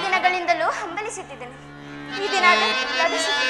ದಿನಗಳಿಂದಲೂ ಹಂಬಲಿಸುತ್ತಿದ್ದೇನೆ. ಈ ದಿನ ಲಭಿಸಿತು.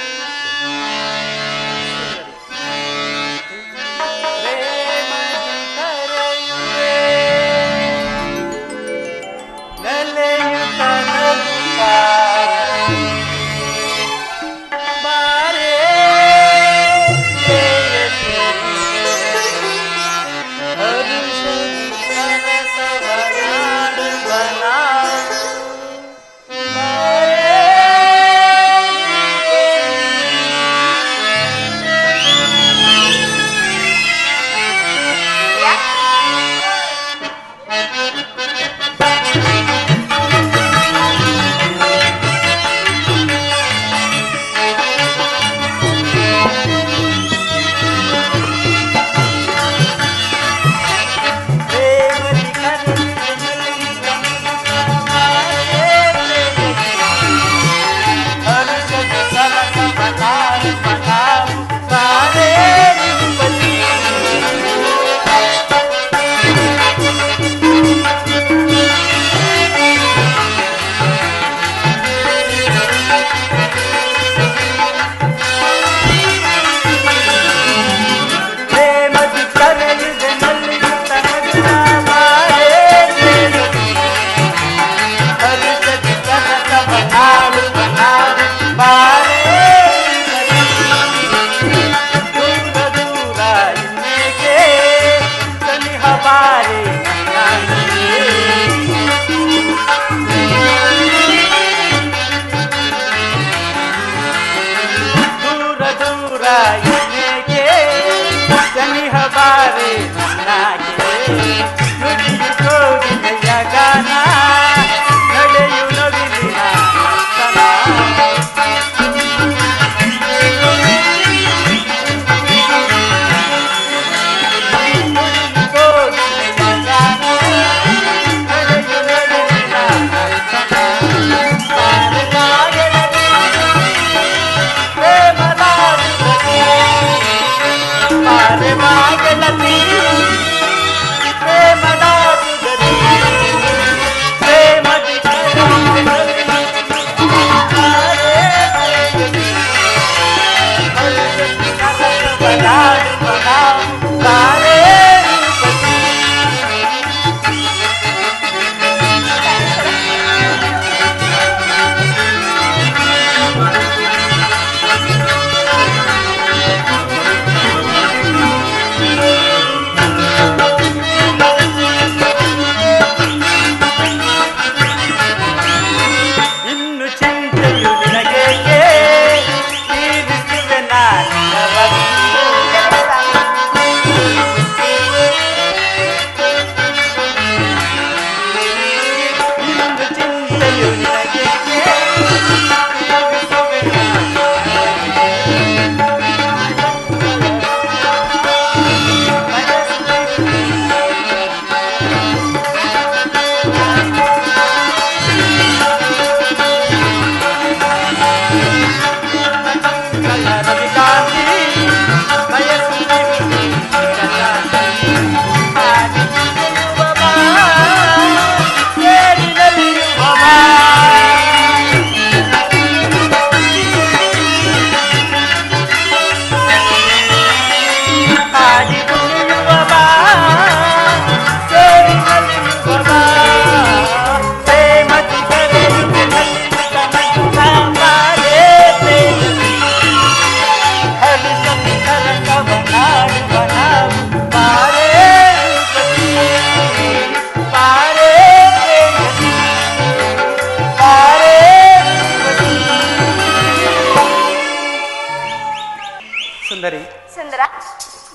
ಸುಂದರಿ, ಸುಂದರ,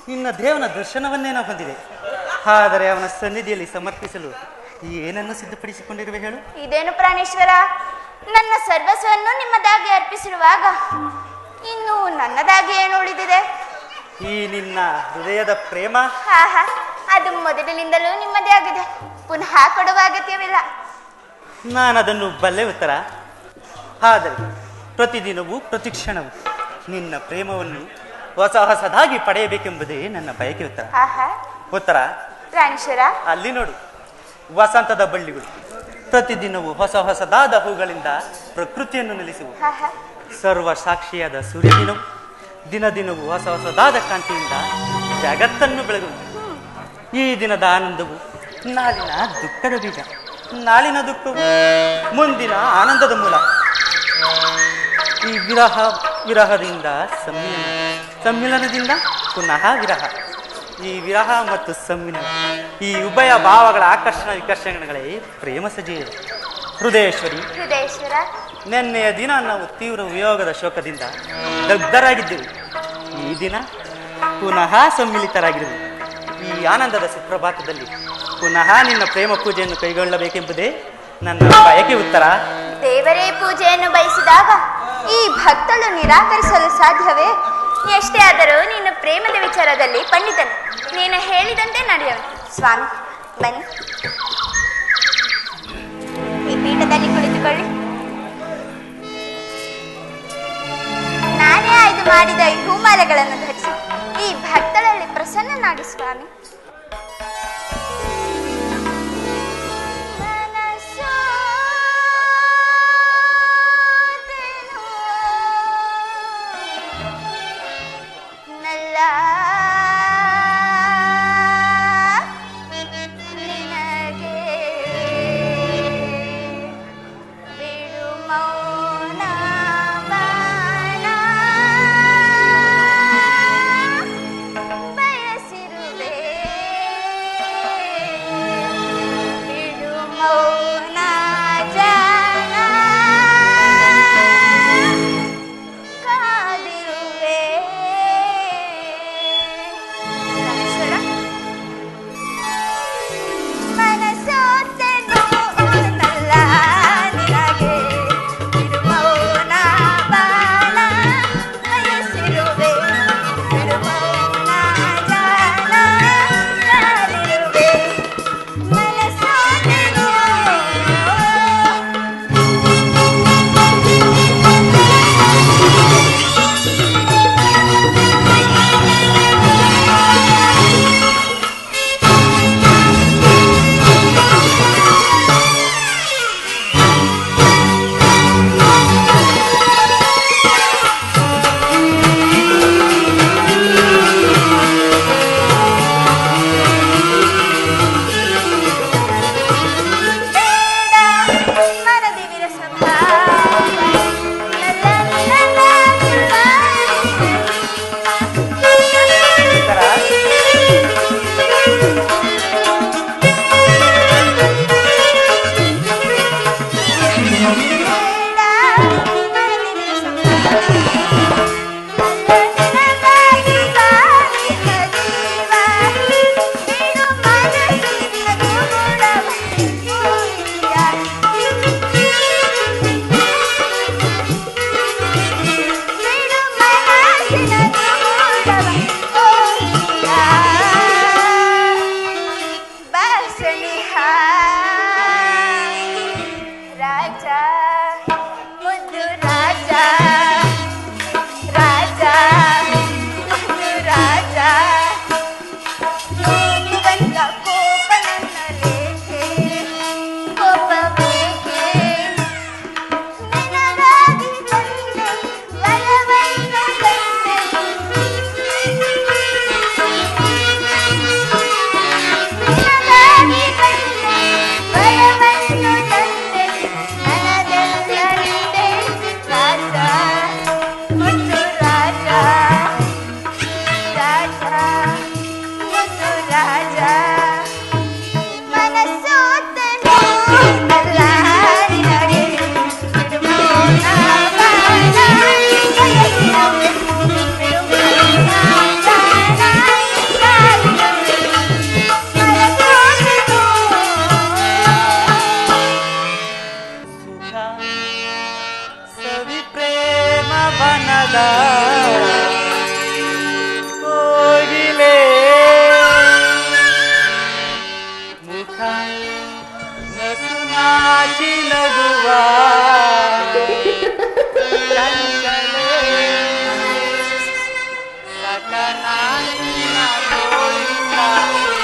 ನಿನ್ನ ದೇವನ ದರ್ಶನವನ್ನೇನೋ ಹೊಂದಿದೆ. ಆದರೆ ಅವನ ಸನ್ನಿಧಿಯಲ್ಲಿ ಸಮರ್ಪಿಸಲು ಏನನ್ನು ಸಿದ್ಧಪಡಿಸಿಕೊಂಡಿರುವೆ ಹೇಳು? ಇದೇನು ಪ್ರಾಣೇಶ್ವರ, ನನ್ನ ಸರ್ವಸ್ವವನ್ನು ನಿಮ್ಮದಾಗಿ ಅರ್ಪಿಸಿರುವಾಗ ಇನ್ನು ನನ್ನದಾಗಿ ಏನು ಉಳಿದಿದೆ? ಈ ನಿನ್ನ ಹೃದಯದ ಪ್ರೇಮ ಅದು ಮೊದಲಿನಿಂದಲೂ ನಿಮ್ಮದೇ ಆಗಿದೆ, ಪುನಃ ಕೊಡುವ ಅಗತ್ಯವಿಲ್ಲ. ನಾನು ಅದನ್ನು ಬಲ್ಲೆ ಉತ್ತರ. ಆದರೆ ಪ್ರತಿದಿನವೂ ಪ್ರತಿಕ್ಷಣವೂ ನಿನ್ನ ಪ್ರೇಮವನ್ನು ಹೊಸದಾಗಿ ಪಡೆಯಬೇಕೆಂಬುದೇ ನನ್ನ ಬಯಕೆ. ಉತ್ತರ ಪ್ರಾಣೇಶ್ವರ, ಅಲ್ಲಿ ನೋಡು, ವಸಂತದ ಬಳ್ಳಿಗಳು ಪ್ರತಿದಿನವೂ ಹೊಸ ಹೊಸದಾದ ಹೂಗಳಿಂದ ಪ್ರಕೃತಿಯನ್ನು ನೆಲೆಸುವು. ಆಹಾ. ಸರ್ವ ಸಾಕ್ಷಿಯಾದ ಸೂರ್ಯ ದಿನವು ದಿನ ದಿನವೂ ಹೊಸ ಹೊಸದಾದ ಕಾಂತಿಯಿಂದ ಜಗತ್ತನ್ನು ಬೆಳಗುವುದು. ಈ ದಿನದ ಆನಂದವು ನಾಳಿನ ದುಃಖದ ಬೀಜ, ನಾಳಿನ ದುಃಖವು ಮುಂದಿನ ಆನಂದದ ಮೂಲ. ಈ ವಿರಹದಿಂದ ಸಮ್ಮಿಲನದಿಂದ ಪುನಃ ವಿರಹ. ಈ ವಿರಹ ಮತ್ತು ಸಮ್ಮಿಲನ, ಈ ಉಭಯ ಭಾವಗಳ ಆಕರ್ಷಣ ವಿಕರ್ಷಣೆಗಳೇ ಪ್ರೇಮ ಸಜೀವ. ಹೃದಯೇಶ್ವರ, ನಿನ್ನೆಯ ದಿನ ನಾವು ತೀವ್ರ ವಿಯೋಗದ ಶೋಕದಿಂದ ದಗ್ಧರಾಗಿದ್ದೆವು. ಈ ದಿನ ಪುನಃ ಸಮ್ಮಿಲಿತರಾಗಿರುವುದು. ಈ ಆನಂದದ ಸುಪ್ರಭಾತದಲ್ಲಿ ಪುನಃ ನಿನ್ನ ಪ್ರೇಮ ಪೂಜೆಯನ್ನು ಕೈಗೊಳ್ಳಬೇಕೆಂಬುದೇ ನನ್ನ ಬಯಕೆ. ಉತ್ತರ. ದೇವರೇ ಪೂಜೆಯನ್ನು ಬಯಸಿದಾಗ ಈ ಭಕ್ತಳು ನಿರಾಕರಿಸಲು ಸಾಧ್ಯವೇ? ಎಷ್ಟೇ ಆದರೂ ನಿನ್ನ ಪ್ರೇಮದ ವಿಚಾರದಲ್ಲಿ ಪಂಡಿತನು. ನೀನು ಹೇಳಿದಂತೆ ನಡೆಯೋಣ. ಸ್ವಾಮಿ, ಬನ್ನಿ, ಈ ಪೀಠದಲ್ಲಿ ಕುಳಿತುಕೊಳ್ಳಿ. ನಾನೇ ಆಯ್ದು ಮಾಡಿದ ಈ ಹೂಮಾಲೆಗಳನ್ನು ಧರಿಸಿ ಈ ಭಕ್ತಳಲ್ಲಿ ಪ್ರಸನ್ನನಾಗಿ ಸ್ವಾಮಿ.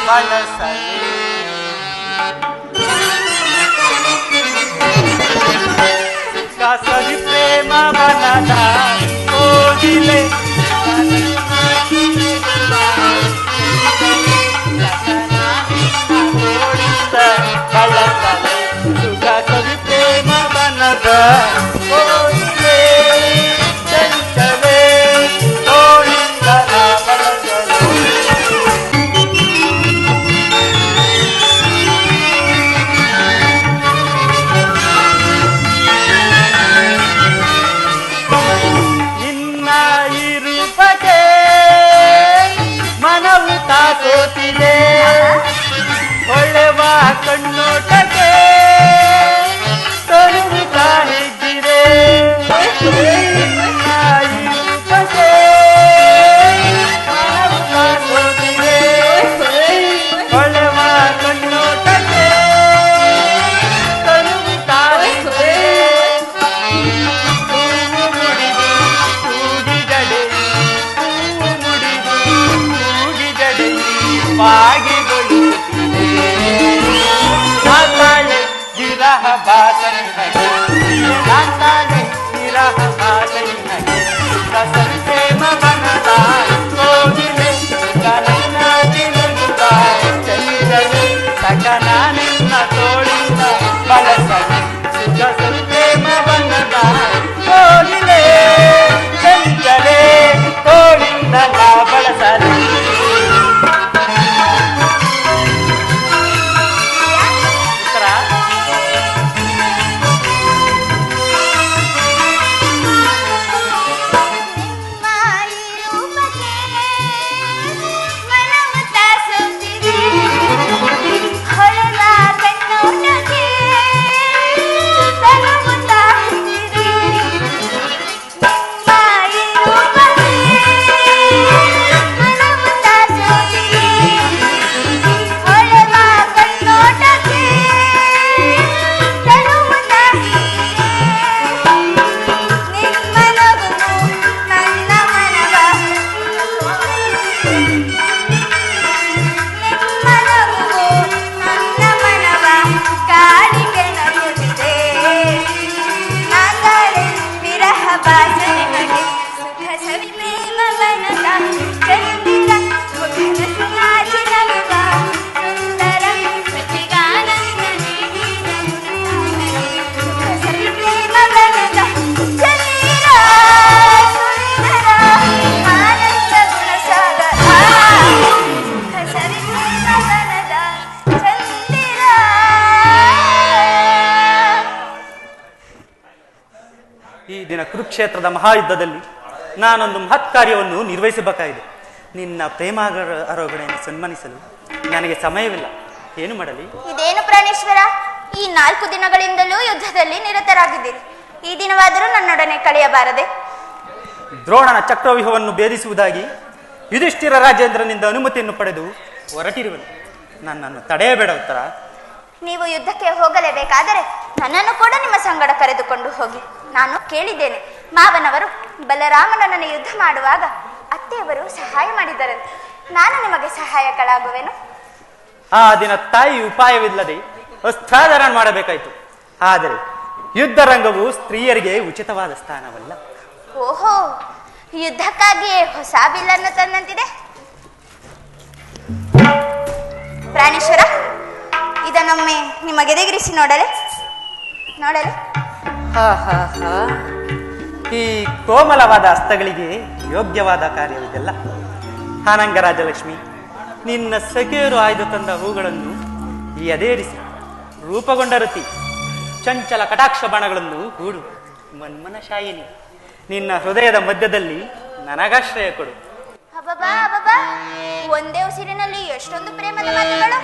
ಬಲಸಲಿ ಸವಿ ಪ್ರೇಮ ಬನದ ಕೋಗಿಲೆ ಸುಖ ಕವಿ ಪ್ರೇಮ ಬನದ ಕೋಗಿಲೆ ಚಂಚಲೆ ತೋಳಿಂದಲ ಬಳಸಲು ನಿನ್ನ ಈ ರೂಪಕ್ಕೆ ಮನವು ತಾಸೋತಿದೆ ಹೊಳೆವ ಕಣ್ಣೋಟಕ್ಕೆ ತರುವು ತಾಹಿದ್ದಿದೆ ನಿನ್ನ ಈ ರೂಪಕ್ಕೆ ಮನವು ತಾಸೋತಿದೆ ಹೊಳೆವ ಕಣ್ಣೋಟಕ್ಕೆ ತರುವು ತಾಹಿದ್ದಿದೆ ನಾತಾಳೆ ವಿರಹ ಭಾಷಣೆ ನಾತಾಳೆ ವಿರಹ ಭಾಷಣೆ ಪ್ರೇಮ ಬನದ ಕೋಗಿಲೆ ಗಲನಾದಿಲುಗ ಚಂಚಲೆ ಸಕನ ನಿನ್ನ ತೋಳಿಂದ ಬಳಸಲು ಸುಖ ಪ್ರೇಮ ಬನದ ಕೋಗಿಲೆ ಚಂಚಲೆ ತೋಳಿಂದ ಬಳಸಲು ಈ ದಿನ ಕುರುಕ್ಷೇತ್ರದ ಮಹಾಯುದ್ಧದಲ್ಲಿ ನಾನೊಂದು ಮಹತ್ ಕಾರ್ಯವನ್ನು ನಿರ್ವಹಿಸಬೇಕಾಗಿದೆ. ನಿನ್ನ ಪ್ರೇಮಾರೋಹಣೆಯನ್ನು ಸನ್ಮಾನಿಸಲು ನನಗೆ ಸಮಯವಿಲ್ಲ. ಏನು ಮಾಡಲಿ? ಇದೇನು ಪ್ರಾಣೇಶ್ವರ, ಈ 4 ದಿನಗಳಿಂದಲೂ ಯುದ್ಧದಲ್ಲಿ ನಿರತರಾಗಿದ್ದೀರಿ. ಈ ದಿನವಾದರೂ ನನ್ನೊಡನೆ ಕಳೆಯಬಾರದೆ? ದ್ರೋಣನ ಚಕ್ರವ್ಯೂಹವನ್ನು ಭೇದಿಸುವುದಾಗಿ ಯುಧಿಷ್ಠಿರ ರಾಜೇಂದ್ರನಿಂದ ಅನುಮತಿಯನ್ನು ಪಡೆದು ಹೊರಟಿರುವನು. ನನ್ನನ್ನು ತಡೆಯಬೇಡ ಉತ್ತರ. ನೀವು ಯುದ್ಧಕ್ಕೆ ಹೋಗಲೇಬೇಕಾದರೆ ನನ್ನನ್ನು ಕೂಡ ನಿಮ್ಮ ಸಂಗಡ ಕರೆದುಕೊಂಡು ಹೋಗಿ. ನಾನು ಕೇಳಿದ್ದೇನೆ, ಮಾವನವರು ಬಲರಾಮನನ್ನು ಯುದ್ಧ ಮಾಡುವಾಗ ಅತ್ತೆಯವರು ಸಹಾಯ ಮಾಡಿದರಂತೆ. ನಾನು ನಿಮಗೆ ಸಹಾಯಕಳಾಗುವೆನು. ಆ ದಿನ ತಾಯಿ ಉಪಾಯವಿಲ್ಲದೆ ವಸ್ತ್ರಾಧಾರಣ ಮಾಡಬೇಕಾಯಿತು. ಆದರೆ ಯುದ್ಧ ರಂಗವು ಸ್ತ್ರೀಯರಿಗೆ ಉಚಿತವಾದ ಸ್ಥಾನವಲ್ಲ. ಓಹೋ, ಯುದ್ಧಕ್ಕಾಗಿಯೇ ಹೊಸ ಬಿಲ್ಲನ್ನು ತಂದಂತಿದೆ. ಪ್ರಾಣೇಶ್ವರ, ಇದನ್ನೊಮ್ಮೆ ನಿಮಗೆದೆಗಿರಿಸಿ ನೋಡಲೆ. ಈ ಕೋಮಲವಾದ ಹಸ್ತಗಳಿಗೆ ಯೋಗ್ಯವಾದ ಕಾರ್ಯವಿದೆಲ್ಲ. ಹಾನಂಗ ರಾಜಲಕ್ಷ್ಮಿ, ನಿನ್ನ ಸಖಿಯರು ಆಯ್ದು ತಂದ ಹೂಗಳನ್ನು ಈ ಎದೆಯೇರಿಸಿ ರೂಪಗೊಂಡ ರತಿ ಚಂಚಲ ಕಟಾಕ್ಷ ಬಾಣಗಳನ್ನು ಹೂಡು. ಮನ್ಮನಶಾಯಿನಿ, ನಿನ್ನ ಹೃದಯದ ಮಧ್ಯದಲ್ಲಿ ನನಗಾಶ್ರಯ ಕೊಡು. ಅಬ್ಬಬ್ಬಾ ಅಬ್ಬಬ್ಬಾ, ಒಂದೇ ಉಸಿರಿನಲ್ಲಿ ಎಷ್ಟೊಂದು ಪ್ರೇಮದ ಮಾತುಗಳು.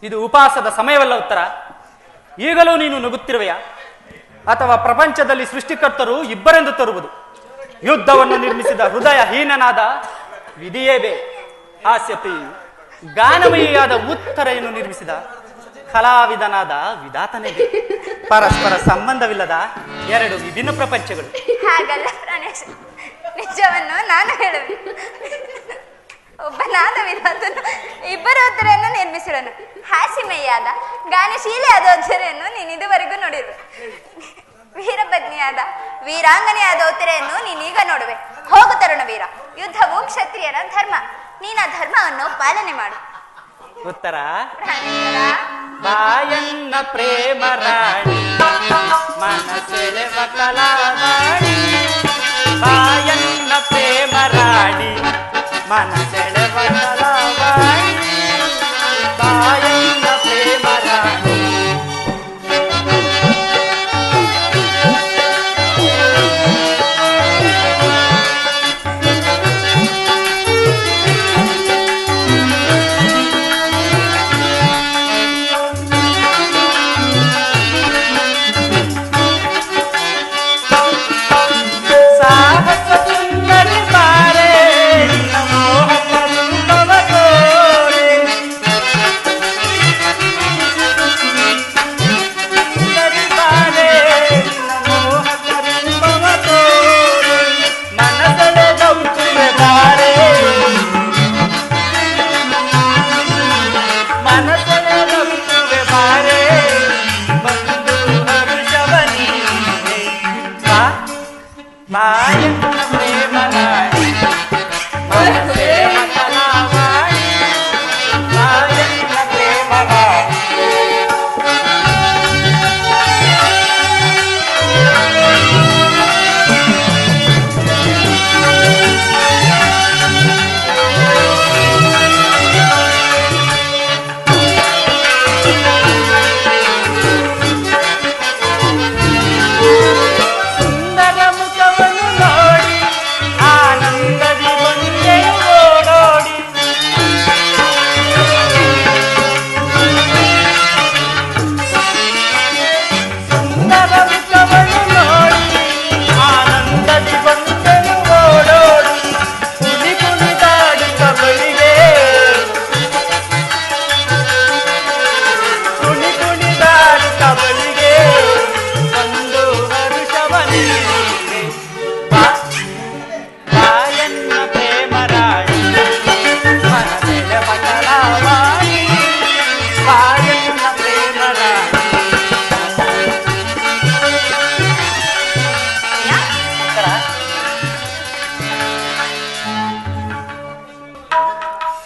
ಇದು ಉಪವಾಸದ ಸಮಯವಲ್ಲ ಉತ್ತರ. ಈಗಲೂ ನೀನು ನಗುತ್ತಿರುವೆಯಾ? ಅಥವಾ ಪ್ರಪಂಚದಲ್ಲಿ ಸೃಷ್ಟಿಕರ್ತರು ಇಬ್ಬರೆಂದು ತರುವುದು? ಯುದ್ಧವನ್ನು ನಿರ್ಮಿಸಿದ ಹೃದಯ ಹೀನನಾದ ವಿಧಿಯೇ ಬೇ ಹಾಸ್ಯಪ್ರಿಯು, ಗಾನಮಯಿಯಾದ ಉತ್ತರೆಯನ್ನು ನಿರ್ಮಿಸಿದ ಕಲಾವಿದನಾದ ವಿಧಾತನೇ ಬೇ. ಪರಸ್ಪರ ಸಂಬಂಧವಿಲ್ಲದ ಎರಡು ವಿಭಿನ್ನ ಪ್ರಪಂಚಗಳು. ಹಾಗಲ್ಲ ಪ್ರಾಣೇಶ, ನಿಜವನ್ನು ನಾನು ಹೇಳುವೆ. ಒಬ್ಬನಾದ ವಿಧಾತನು ಇಬ್ಬರ ಉತ್ತರೆಯನ್ನು ನಿರ್ಮಿಸಿದನು. ಹಾಸ್ಯಮಯಿಯಾದ ಗಾನಶೀಲಿಯಾದ ಉತ್ತರೆಯನ್ನು ನೀನು ಇದುವರೆಗೂ ನೋಡಿರುವೆ. ವೀರಪತ್ನಿಯಾದ ವೀರಾಂಗನೆಯಾದ ಉತ್ತರೆಯನ್ನು ನೀನೀಗ ನೋಡುವೆ. ಹೋಗು ತರುಣ ವೀರ, ಯುದ್ಧವು ಕ್ಷತ್ರಿಯರ ಧರ್ಮ. ನೀನ ಧರ್ಮವನ್ನು ಪಾಲನೆ ಮಾಡು. ಉತ್ತರ ಪ್ರಾಣೇಶ್ವರ. ಬಾಯನ್ನ ಪ್ರೇಮ ರಾಣಿ ಮನಸೆಳೆವ ಕಲಾವಾಣಿ, ಬಾಯನ್ನ ಪ್ರೇಮ ರಾಣಿ ಮನಸೆಳೆವ ಕಲಾವಾಣಿ, ಬಾಯನ್ನ ಪ್ರೇಮ ರಾಣಿ.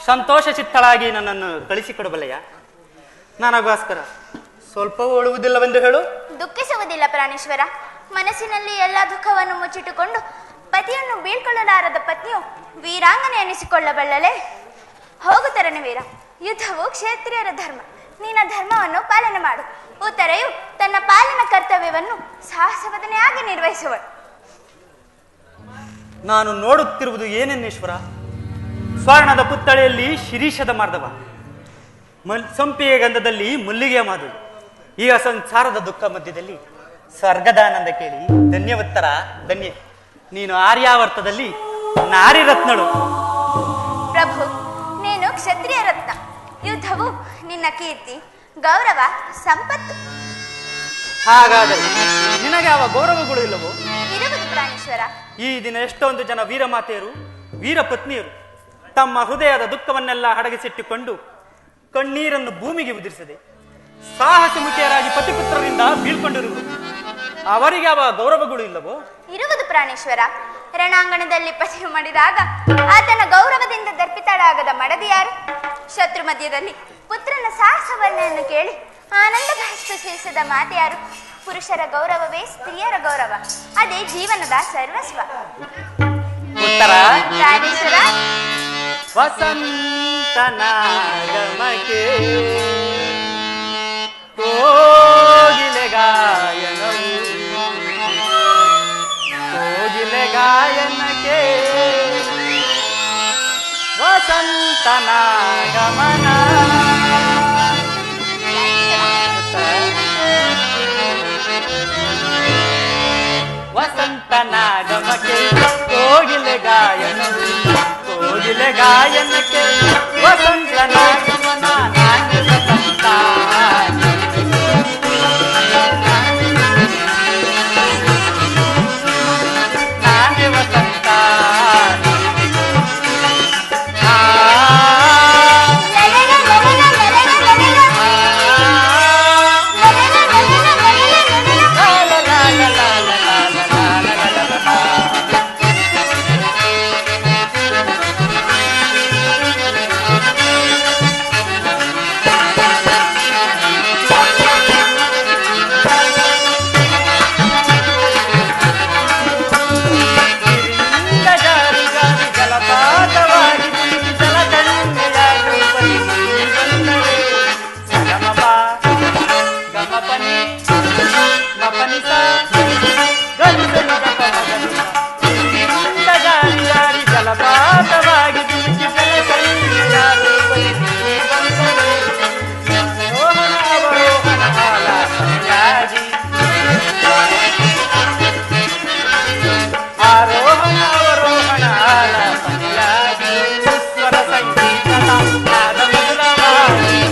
ಸಂತೋಷ ಚಿತ್ತಳಾಗಿ ನನ್ನನ್ನು ಕಳಿಸಿಕೊಡಬಲ್ಲೆಯ? ನನಗೋಸ್ಕರ ಸ್ವಲ್ಪವೂ ಉಳುವುದಿಲ್ಲವೆಂದು ಹೇಳು. ದುಃಖಿಸುವುದಿಲ್ಲ ಪ್ರಾಣೇಶ್ವರ. ಮನಸ್ಸಿನಲ್ಲಿ ಎಲ್ಲ ದುಃಖವನ್ನು ಮುಚ್ಚಿಟ್ಟುಕೊಂಡು ಪತಿಯನ್ನು ಬೀಳ್ಕೊಳ್ಳಲಾರದ ಪತ್ನಿಯು ವೀರಾಂಗನೆ ಎನಿಸಿಕೊಳ್ಳಬಲ್ಲಳೆ. ಹೋಗು ತರುಣ ವೀರ, ಯುದ್ಧವು ಕ್ಷತ್ರಿಯರ ಧರ್ಮ. ನಿನ್ನ ಧರ್ಮವನ್ನು ಪಾಲನೆ ಮಾಡು. ಉತ್ತರೆಯು ತನ್ನ ಪಾಲನ ಕರ್ತವ್ಯವನ್ನು ಸಾಹಸವದನೆಯಾಗಿ ನಿರ್ವಹಿಸುವಳು. ನಾನು ನೋಡುತ್ತಿರುವುದು ಏನೆನ್ನೇಶ್ವರ? ಸ್ವರ್ಣದ ಪುತ್ತಳೆಯಲ್ಲಿ ಶಿರೀಷದ ಮಾರ್ಧವ, ಸಂಪಿಯ ಗಂಧದಲ್ಲಿ ಮಲ್ಲಿಗೆಯ ಮಾಧುರಿ. ಈಗ ಸಂಸಾರದ ದುಃಖ ಮಧ್ಯದಲ್ಲಿ ಸ್ವರ್ಗದ ಆನಂದ ಕೇಳಿ ಧನ್ಯವತ್ತರ ಧನ್ಯ. ನೀನು ಆರ್ಯಾವರ್ತದಲ್ಲಿ ನಾರಿ ರತ್ನಳು. ಪ್ರಭು, ನೀನು ಕ್ಷತ್ರಿಯ ರತ್ನ. ಯುದ್ಧವು ನಿನ್ನ ಕೀರ್ತಿ, ಗೌರವ, ಸಂಪತ್ತು. ಹಾಗಾದರೆ ನಿನಗೆ ಯಾವ ಗೌರವಗಳು ಇಲ್ಲವೋ? ಇರುವುದು ಪ್ರಾಣೇಶ್ವರ. ಈ ದಿನ ಎಷ್ಟೊಂದು ಜನ ವೀರಮಾತೆಯರು, ವೀರಪತ್ನಿಯರು ತಮ್ಮ ಹೃದಯದ ದುಃಖವನ್ನೆಲ್ಲ ಅಡಗಿಸಿಟ್ಟುಕೊಂಡು ಕಣ್ಣೀರನ್ನು ಭೂಮಿಗೆ ಉದುರಿಸದೆ ಸಾಹಸ ಮುಖಿಯರಾಗಿ ಪತಿಪುತ್ರರಿಂದ ಬೀಳ್ಕೊಂಡಿರುವುದು. ಅವರಿಗೆ ಯಾವ ಗೌರವಗಳು ಇಲ್ಲವೋ? ಇರುವುದು ಪ್ರಾಣೇಶ್ವರ. ರಣಾಂಗಣದಲ್ಲಿ ಪತಿಯು ಮಾಡಿದಾಗ ಆತನ ಗೌರವದಿಂದ ದರ್ಪಿತಳಾಗದ ಮಡದಿ ಯಾರು? ಶತ್ರು ಮಧ್ಯದಲ್ಲಿ ಪುತ್ರನ ಸಾಹಸ ವರ್ಣೆಯನ್ನು ಕೇಳಿ ಆನಂದ ಭಾಷಿಸಿದ ಮಾತೆ ಯಾರು? ಪುರುಷರ ಗೌರವವೇ ಸ್ತ್ರೀಯರ ಗೌರವ. ಅದೇ ಜೀವನದ ಸರ್ವಸ್ವ. ಉತ್ತರ ಪ್ರಾಣೇಶ್ವರ. ವಸಂತನಾಗಮಕ್ಕೆ ಕೋಗಿಲೆ ಗಾಯನವು, ಕೋಗಿಲೆ ಗಾಯನಕ್ಕೆ ವಸಂತನಾಗಮನ. ವಸಂತನಾಗಮಕ್ಕೆ ಕೋಗಿಲೆ ಗಾಯನವು, ಕೋಗಿಲೆ ಗಾಯನಕ್ಕೆ ವಸಂತನಾಗಮನ. ನಾನೇ ವಸಂತ, ನಾನೇ ವಸಂತ. ಜಲಪಾತವಾಗಿ ಧುಮುಕಿ ಆರೋಹಣ ಅವರೋಹಣ ಆಲಾಪನೆಯಾಗಿ, ಆರೋಹಣ ಅವರೋಹಣ ಆಲಾಪನೆಯಾಗಿ ಸ್ವರ ಸಂಗೀತದ ನಾದ ಮಧುರವಾಗಿ,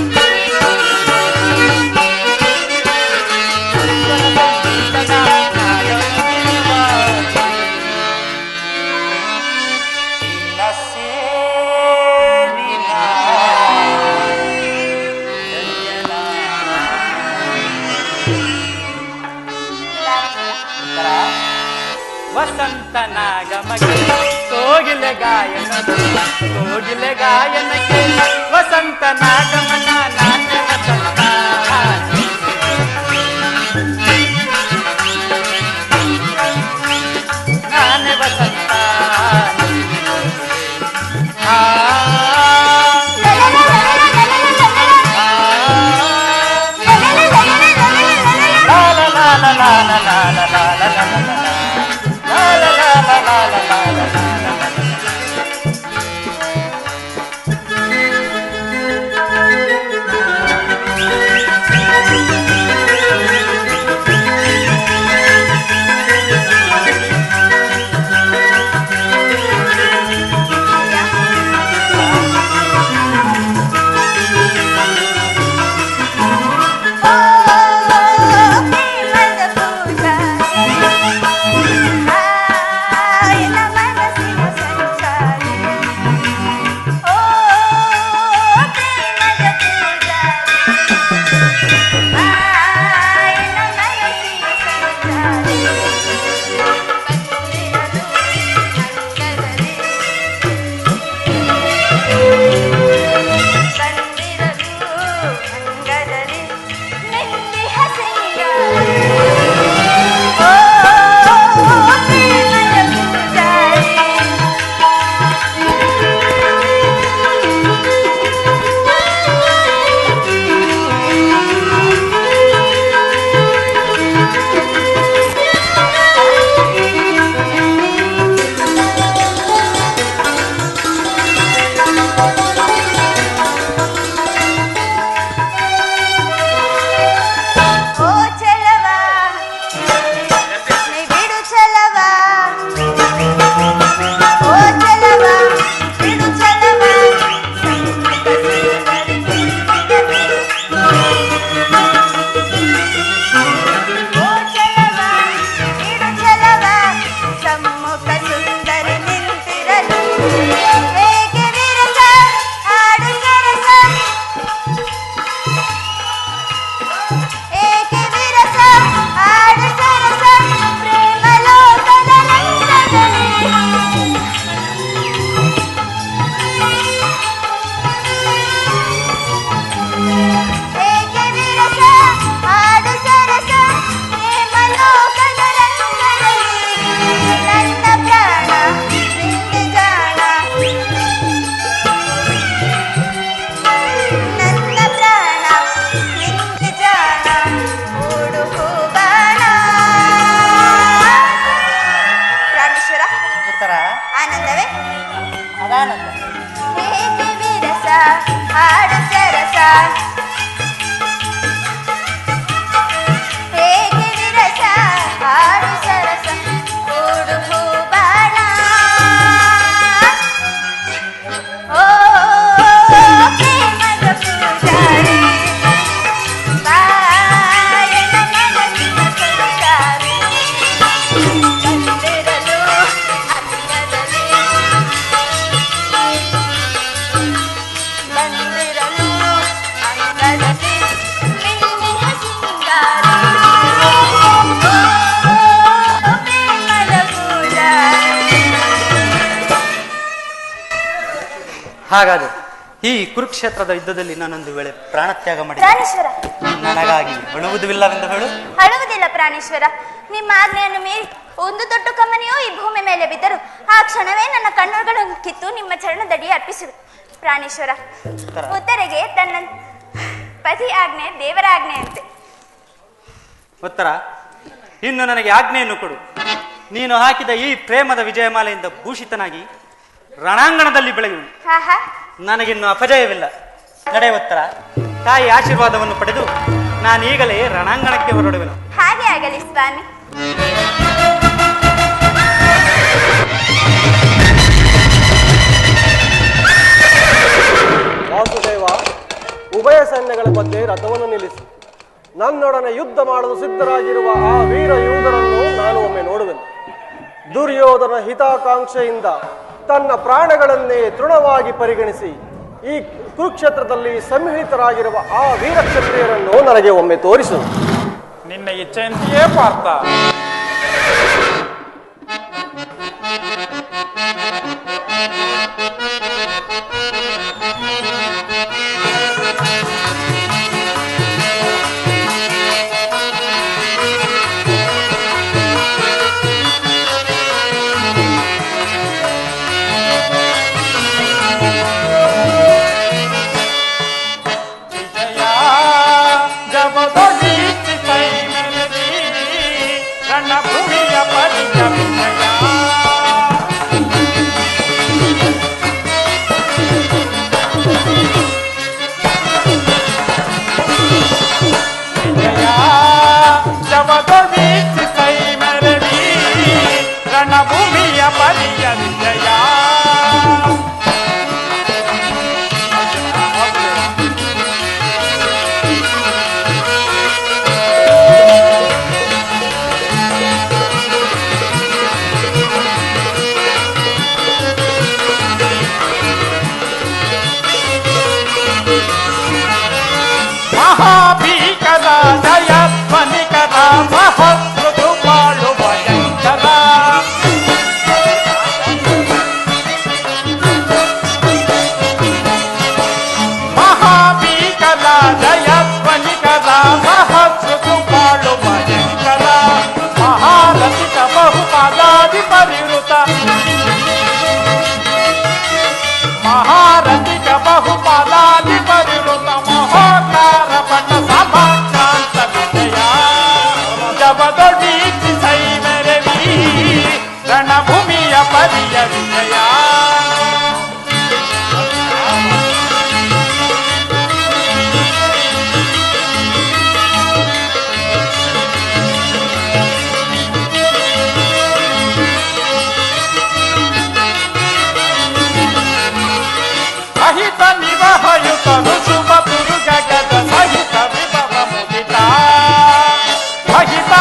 ವಸಂತನಾಗಮಕ್ಕೆ ಕೋಗಿಲೆ ಗಾಯನ, ಕೋಗಿಲೆ ಗಾಯನಕ್ಕೆ ವಸಂತನಾಗಮನ. ನಾನೇ ವಸಂತ, ನಾನೇ ವಸಂತ. ಹಾಡು ಸರಸ ಹೇಗೆ ವಿರಸ ಹಾಡು ಸರಸ ಕೂಡು ಹೂಬಾಣ ಓ ಪ್ರೇಮದ ಪೂಜಾರಿ ಬಾಯನ ಮನಸ್ಸಿನ ಸಂಸಾರಿ ಬಂದಿರಲು ಅಂಗದಲ್ಲಿ ಬಂದಿರಲು ಅಂಗದಲ್ಲಿ ನಿನ್ನೆಯ ಸಿಂಗಾರಿ ಪ್ರೇಮದ ಪೂಜಾರಿ. ಹಾಗಾದರೆ ಈ ಕುರುಕ್ಷೇತ್ರದ ಯುದ್ಧದಲ್ಲಿ ನಾನೊಂದು ವೇಳೆ ಪ್ರಾಣತ್ಯಾಗ ಮಾಡಿದೆ ಪ್ರಾಣೇಶ್ವರ, ನನಗಾಗಿ ಅಳುವುದಿಲ್ಲವೆಂದು ಹೇಳು. ಅಳುವುದಿಲ್ಲ ಪ್ರಾಣೇಶ್ವರ. ನಿಮ್ಮ ಆಜ್ಞೆಯನ್ನು ಮೀರಿ ಒಂದು ದೊಡ್ಡ ಕಮ್ಮನಿಯೂ ಈ ಭೂಮಿ ಮೇಲೆ ಬಿದ್ದರು ಆ ಕ್ಷಣವೇ ನನ್ನ ಕಣ್ಣುಗಳನ್ನು ಕಿತ್ತು ನಿಮ್ಮ ಚರಣದಡಿ ಅರ್ಪಿಸುವೆ ಪ್ರಾಣೇಶ್ವರ. ಉತ್ತರೆಗೆ ತನ್ನ ಪತಿ ಆಜ್ಞೆ ದೇವರ ಆಜ್ಞೆಯಂತೆ. ಉತ್ತರ, ಇನ್ನು ನನಗೆ ಆಜ್ಞೆಯನ್ನು ಕೊಡು. ನೀನು ಹಾಕಿದ ಈ ಪ್ರೇಮದ ವಿಜಯಮಾಲೆಯಿಂದ ಭೂಷಿತನಾಗಿ ರಣಾಂಗಣದಲ್ಲಿ ಬೆಳೆಯುವುದು. ಆಹಾ, ನನಗಿನ್ನು ಅಪಜಯವಿಲ್ಲ. ನಡೆ ಉತ್ತರ, ತಾಯಿ ಆಶೀರ್ವಾದವನ್ನು ಪಡೆದು ನಾನೀಗಲೇ ರಣಾಂಗಣಕ್ಕೆ ಹೊರಡುವೆನು. ಹಾಗೆ ಆಗಲಿ ಸ್ವಾಮಿ. ವಾಸುದೇವ, ಉಭಯ ಸೈನ್ಯಗಳ ಮಧ್ಯೆ ರಥವನ್ನು ನಿಲ್ಲಿಸಿ ನನ್ನೊಡನೆ ಯುದ್ಧ ಮಾಡಲು ಸಿದ್ಧರಾಗಿರುವ ಆ ವೀರ ಯೋಧರನ್ನು ನಾನು ಒಮ್ಮೆ ನೋಡುವೆನು. ದುರ್ಯೋಧನ ಹಿತಾಕಾಂಕ್ಷೆಯಿಂದ ತನ್ನ ಪ್ರಾಣಗಳನ್ನೇ ತೃಣವಾಗಿ ಪರಿಗಣಿಸಿ ಈ ಕುರುಕ್ಷೇತ್ರದಲ್ಲಿ ಸನ್ನಿಹಿತರಾಗಿರುವ ಆ ವೀರ ಕ್ಷತ್ರಿಯರನ್ನು ನನಗೆ ಒಮ್ಮೆ ತೋರಿಸು. ನಿನ್ನ ಇಚ್ಛೆಯಂತೆಯೇ ಪಾರ್ಥ. ರಣಭೂಮಿಯ ಪರಿಚಯ ರಣಭೂಮಿಯ ಪರಿಯ ವಿಜಯ. ಮಹಾಭೀಕರ ಜಯ ಧ್ವನಿಕರ ಮಹತ್ವದು ಬಾಳು ಭಯಂಕರ. ಮಹಾಭೀಕರ ಜಯ ಧ್ವನಿಕರ ಮಹತ್ವದು ಬಾಳು ಭಯಂಕರ. ಮಹಾರಥಿಕ ಬಹುಪಾದಾದಿ ಪರಿವೃತ ಮಹಾರಥಿಕ ಬಹುಪಾದಾದಿ ಪರಿವೃತ ಮಹೋಕಾರ ಪಟ ಸಭಾಕ್ರಾಂತ ವಿಜಯ. ಜಬದೊಡೀಚಿ ಸೈಮರವಿ ರಣಭೂಮಿಯ ಪರಿಯ ವಿಜಯ. ಸಹಿತ ನಿವಹಯುತನು ಶುಭ ತುರುಗಗದ ಸಹಿತ ವಿಭವ ಮುದಿತ. ಸಹಿತ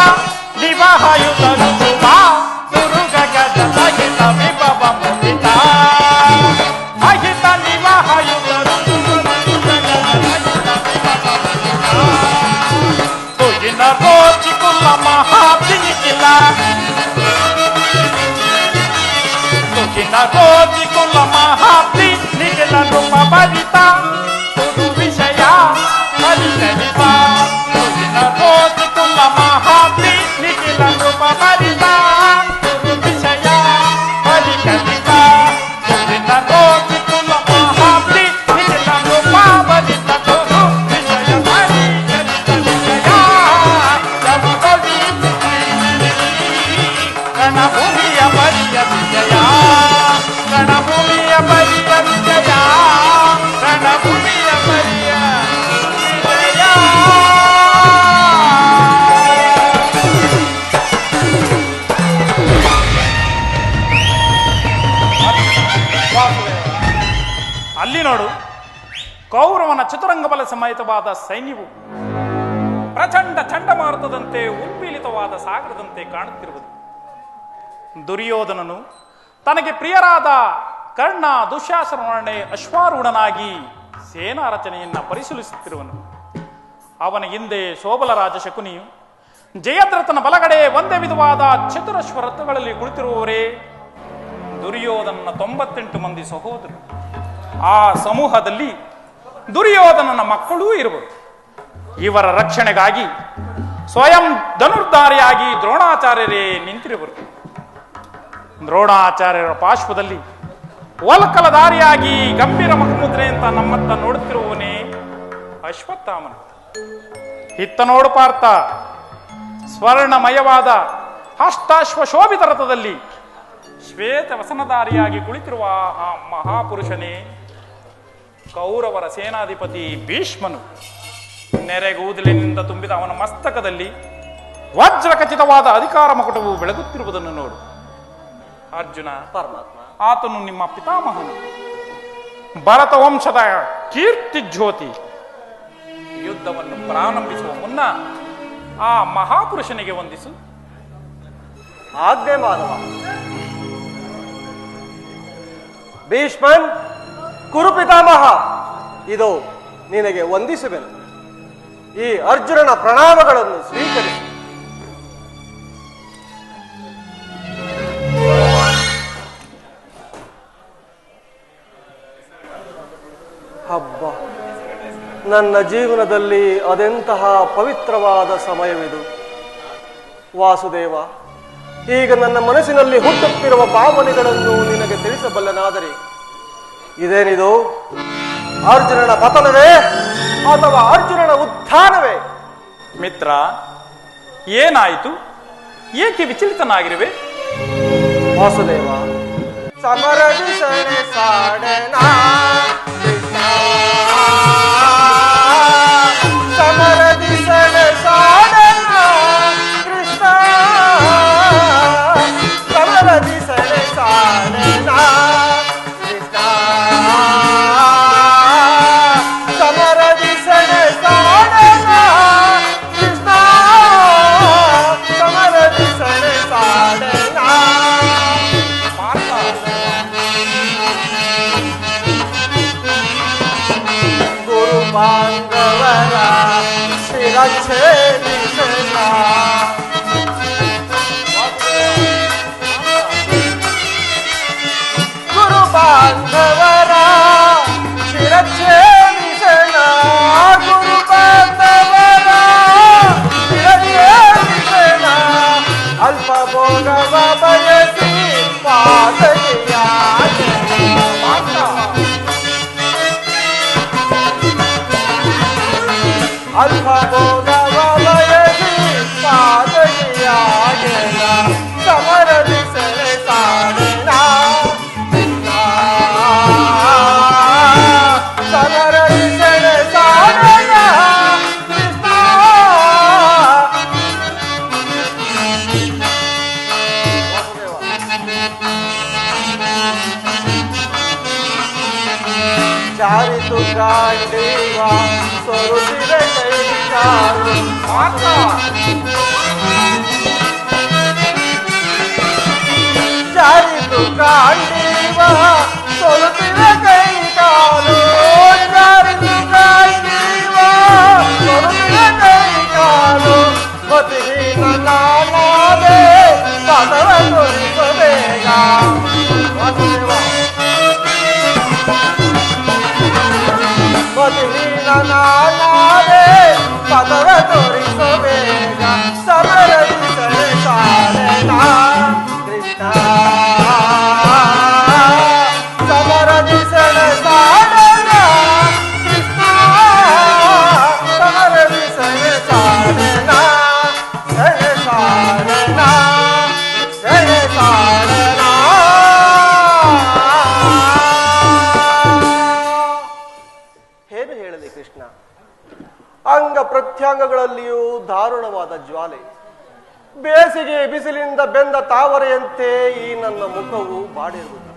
ನಿವಹಯುತನು ಶುಭ ತುರುಗಗದ ಸಹಿತ ವಿಭವ ಮುದಿತ. ಸಹಿತ ನಿವಹಯುತನು ತುಗಿನ ರೋಚಿ ಕುಲ್ಲ ಮಹಾಪಿನಿಕಿಲ. ತುಗಿನ ರೋಚಿ ಕುಲ್ಲ ಮಹಾಪಿ ನಿಖಿಲ ರೂಪ ಭರಿತ ತುಡು ವಿಷಯ ಪರಿಚರಿತ. ತುಗಿನ ರೋಚಿ ಕುಲ್ಲ ಮಹಾಪಿ ನಿಖಿಲ ರೂಪ ಭರಿತ ತುಡು ವಿಷಯ ಪರಿಚರಿತ. ತುಗಿನ ರೋಚಿ ಕುಲ್ಲ ಮಹಾಪಿ ನಿಖಿಲ ರೂಪ ಭರಿತ ತುಡು ವಿಷಯ ಪರಿಚರಿತ ವಿಷಯ. ಜಗದೊಡಿ ರಣಭೂಮಿಯ ಪರಿಯ ವಿಜಯ. ಅಲ್ಲಿ ನೋಡು, ಕೌರವನ ಚತುರಂಗ ಬಲ ಸಮೇತವಾದ ಸೈನ್ಯವು ಪ್ರಚಂಡ ಚಂಡಮಾರುತದಂತೆ ಉನ್ಮೀಲಿತವಾದ ಸಾಗರದಂತೆ ಕಾಣುತ್ತಿರುವುದು. ದುರ್ಯೋಧನನು ತನಗೆ ಪ್ರಿಯರಾದ ಕರ್ಣ, ದುಶ್ಯಾಸನೊಡನೆ ಅಶ್ವಾರೂಢನಾಗಿ ಸೇನಾ ರಚನೆಯನ್ನ ಪರಿಶೀಲಿಸುತ್ತಿರುವನು. ಅವನ ಹಿಂದೆ ಶೋಭಲರಾಜ ಶಕುನಿಯು ಜಯದ್ರಥನ ಬಲಗಡೆ ಒಂದೇ ವಿಧವಾದ ಚತುರಶ್ವ ರಥಗಳಲ್ಲಿ ಕುಳಿತಿರುವವರೇ ದುರ್ಯೋಧನನ 98 ಮಂದಿ ಸಹೋದರರು. ಆ ಸಮೂಹದಲ್ಲಿ ದುರ್ಯೋಧನನ ಮಕ್ಕಳೂ ಇರುವರು. ಇವರ ರಕ್ಷಣೆಗಾಗಿ ಸ್ವಯಂ ಧನುರ್ಧಾರಿಯಾಗಿ ದ್ರೋಣಾಚಾರ್ಯರೇ ನಿಂತಿರುವರು. ದ್ರೋಣಾಚಾರ್ಯರ ಪಾರ್ಶ್ವದಲ್ಲಿ ವಲ್ಕಲಧಾರಿಯಾಗಿ ಗಂಭೀರ ಮುಖಮುದ್ರೆ ಅಂತ ನಮ್ಮತ್ತ ನೋಡುತ್ತಿರುವವನೇ ಅಶ್ವತ್ಥಾಮನ. ಇತ್ತ ನೋಡು ಪಾರ್ಥ, ಸ್ವರ್ಣಮಯವಾದ ಅಷ್ಟಾಶ್ವ ಶೋಭಿತ ರಥದಲ್ಲಿ ಶ್ವೇತ ವಸನಧಾರಿಯಾಗಿ ಕುಳಿತಿರುವ ಆ ಮಹಾಪುರುಷನೇ ಕೌರವರ ಸೇನಾಧಿಪತಿ ಭೀಷ್ಮನು. ನೆರೆಗೂದಲಿನಿಂದ ತುಂಬಿದ ಅವನ ಮಸ್ತಕದಲ್ಲಿ ವಜ್ರ ಖಚಿತವಾದ ಅಧಿಕಾರ ಮಕುಟವು ಬೆಳಗುತ್ತಿರುವುದನ್ನು ನೋಡು. ಅರ್ಜುನ, ಪರಮಾತ್ಮ, ಆತನು ನಿಮ್ಮ ಪಿತಾಮಹನು, ಭರತ ವಂಶದ ಕೀರ್ತಿ ಜ್ಯೋತಿ. ಯುದ್ಧವನ್ನು ಪ್ರಾರಂಭಿಸುವ ಮುನ್ನ ಆ ಮಹಾಪುರುಷನಿಗೆ ವಂದಿಸು. ಆಜ್ಞೆ ಮಾಧವ. ಭೀಷ್ಮನ್, ಕುರುಪಿತಾಮಹ, ಇದು ನಿನಗೆ ವಂದಿಸುವೆನು. ಈ ಅರ್ಜುನನ ಪ್ರಣಾಮಗಳನ್ನು ಸ್ವೀಕರಿಸಿ. ಹಬ್ಬ, ನನ್ನ ಜೀವನದಲ್ಲಿ ಅದೆಂತಹ ಪವಿತ್ರವಾದ ಸಮಯವಿದು. ವಾಸುದೇವ, ಈಗ ನನ್ನ ಮನಸ್ಸಿನಲ್ಲಿ ಹುಟ್ಟುತ್ತಿರುವ ಭಾವನೆಗಳನ್ನು ನಿನಗೆ ತಿಳಿಸಬಲ್ಲನಾದರೆ ಇದೇನಿದು? ಅರ್ಜುನನ ಪತನವೇ ಅಥವಾ ಅರ್ಜುನನ ಉತ್ಥಾನವೇ? ಮಿತ್ರ, ಏನಾಯಿತು? ಏಕೆ ವಿಚಲಿತನಾಗಿರುವೆ? ವಾಸುದೇವ, ಸಮರದಿ ಸಣೆ ಸಾಡೆನಾ ಕೃಷ್ಣ, ಸಮರದಿ ಸಣೆ ಸಾಡೆನಾ ಕೃಷ್ಣ, ಸಮರದಿ ಸಣೆ ಸಾಡೆನಾ ಕೃಷ್ಣ, ಸಮರದಿ ಸಣೆ ಸಾಡೆನಾ ಕೃಷ್ಣ, ಸಮರದಿ ಸಣೆ ಸಾಡೆನಾ. ಗುರು ಬಾಂಧವರ ಶಿರಚ್ಛೇದಿಸನ, ಗುರು ಬಾಂಧವರ ಶಿರಚ್ಛೇದಿಸನ, ಗುರು ಬಾಂಧವರ ಶಿರಚ್ಛೇದಿಸನ, ಅಲ್ಪ ಭೋಗವ ಬಯಸಿ ಪಾದಗಿಯಾದ ಅಲ್ಪ ಭೋಗವ ಬಯಸಿ ಪಾದಗಿಯಾಗೆನ, ಸಮರದಿ ಸೆರೆ ಸಾಡೆನ ಸಮರದಿ ಸೆರೆ ಸಾಡೆನ ಕೃಷ್ಣ. ಜಾರಿತು ಗಾಂಡೀವ ಸೊರುಸಿದ ಕೈ ಕಾಲು ಮಾತ, ಜಾರಿತು ಗಾಂಡೀವ ಸೊರುಸಿದ ಕೈ ಕಾಲು, ಜಾರಿತು ಗಾಂಡೀವ ಸೊರುಸಿದ ಕೈ ಕಾಲು, ಮತಿಹೀನ ನಾನಾದೆ ಪದವ ತೋರಿಸಬೇಗ. ಮತಿಹೀನ ನಾನಾದೆ ಪದವ ತೋರಿಸಬೇಗ, ಸಮರದಿ ಸೆರೆ ಸಾಡೆನ ಕೃಷ್ಣ, ಸಮರದಿ ಸೆರೆ ಸಾಡೆನ ಕೃಷ್ಣ, ಸಮರದಿ ಸೆರೆ ಸಾಡೆನ, ಸೆರೆ ಸಾಡೆನ, ಸೆರೆ ಸಾಡೆನ. ಏನು ಹೇಳಲಿ ಕೃಷ್ಣ, ಅಂಗ ಪ್ರತ್ಯಂಗಗಳಲ್ಲಿಯೂ ದಾರುಣವಾದ ಜ್ವಾಲೆ. ಬೇಸಿಗೆ ಬಿಸಿಲಿನಿಂದ ಬೆಂದ ತಾವರೆಯಂತೆ ಈ ನನ್ನ ಮುಖವು ಬಾಡಿರುವುದು.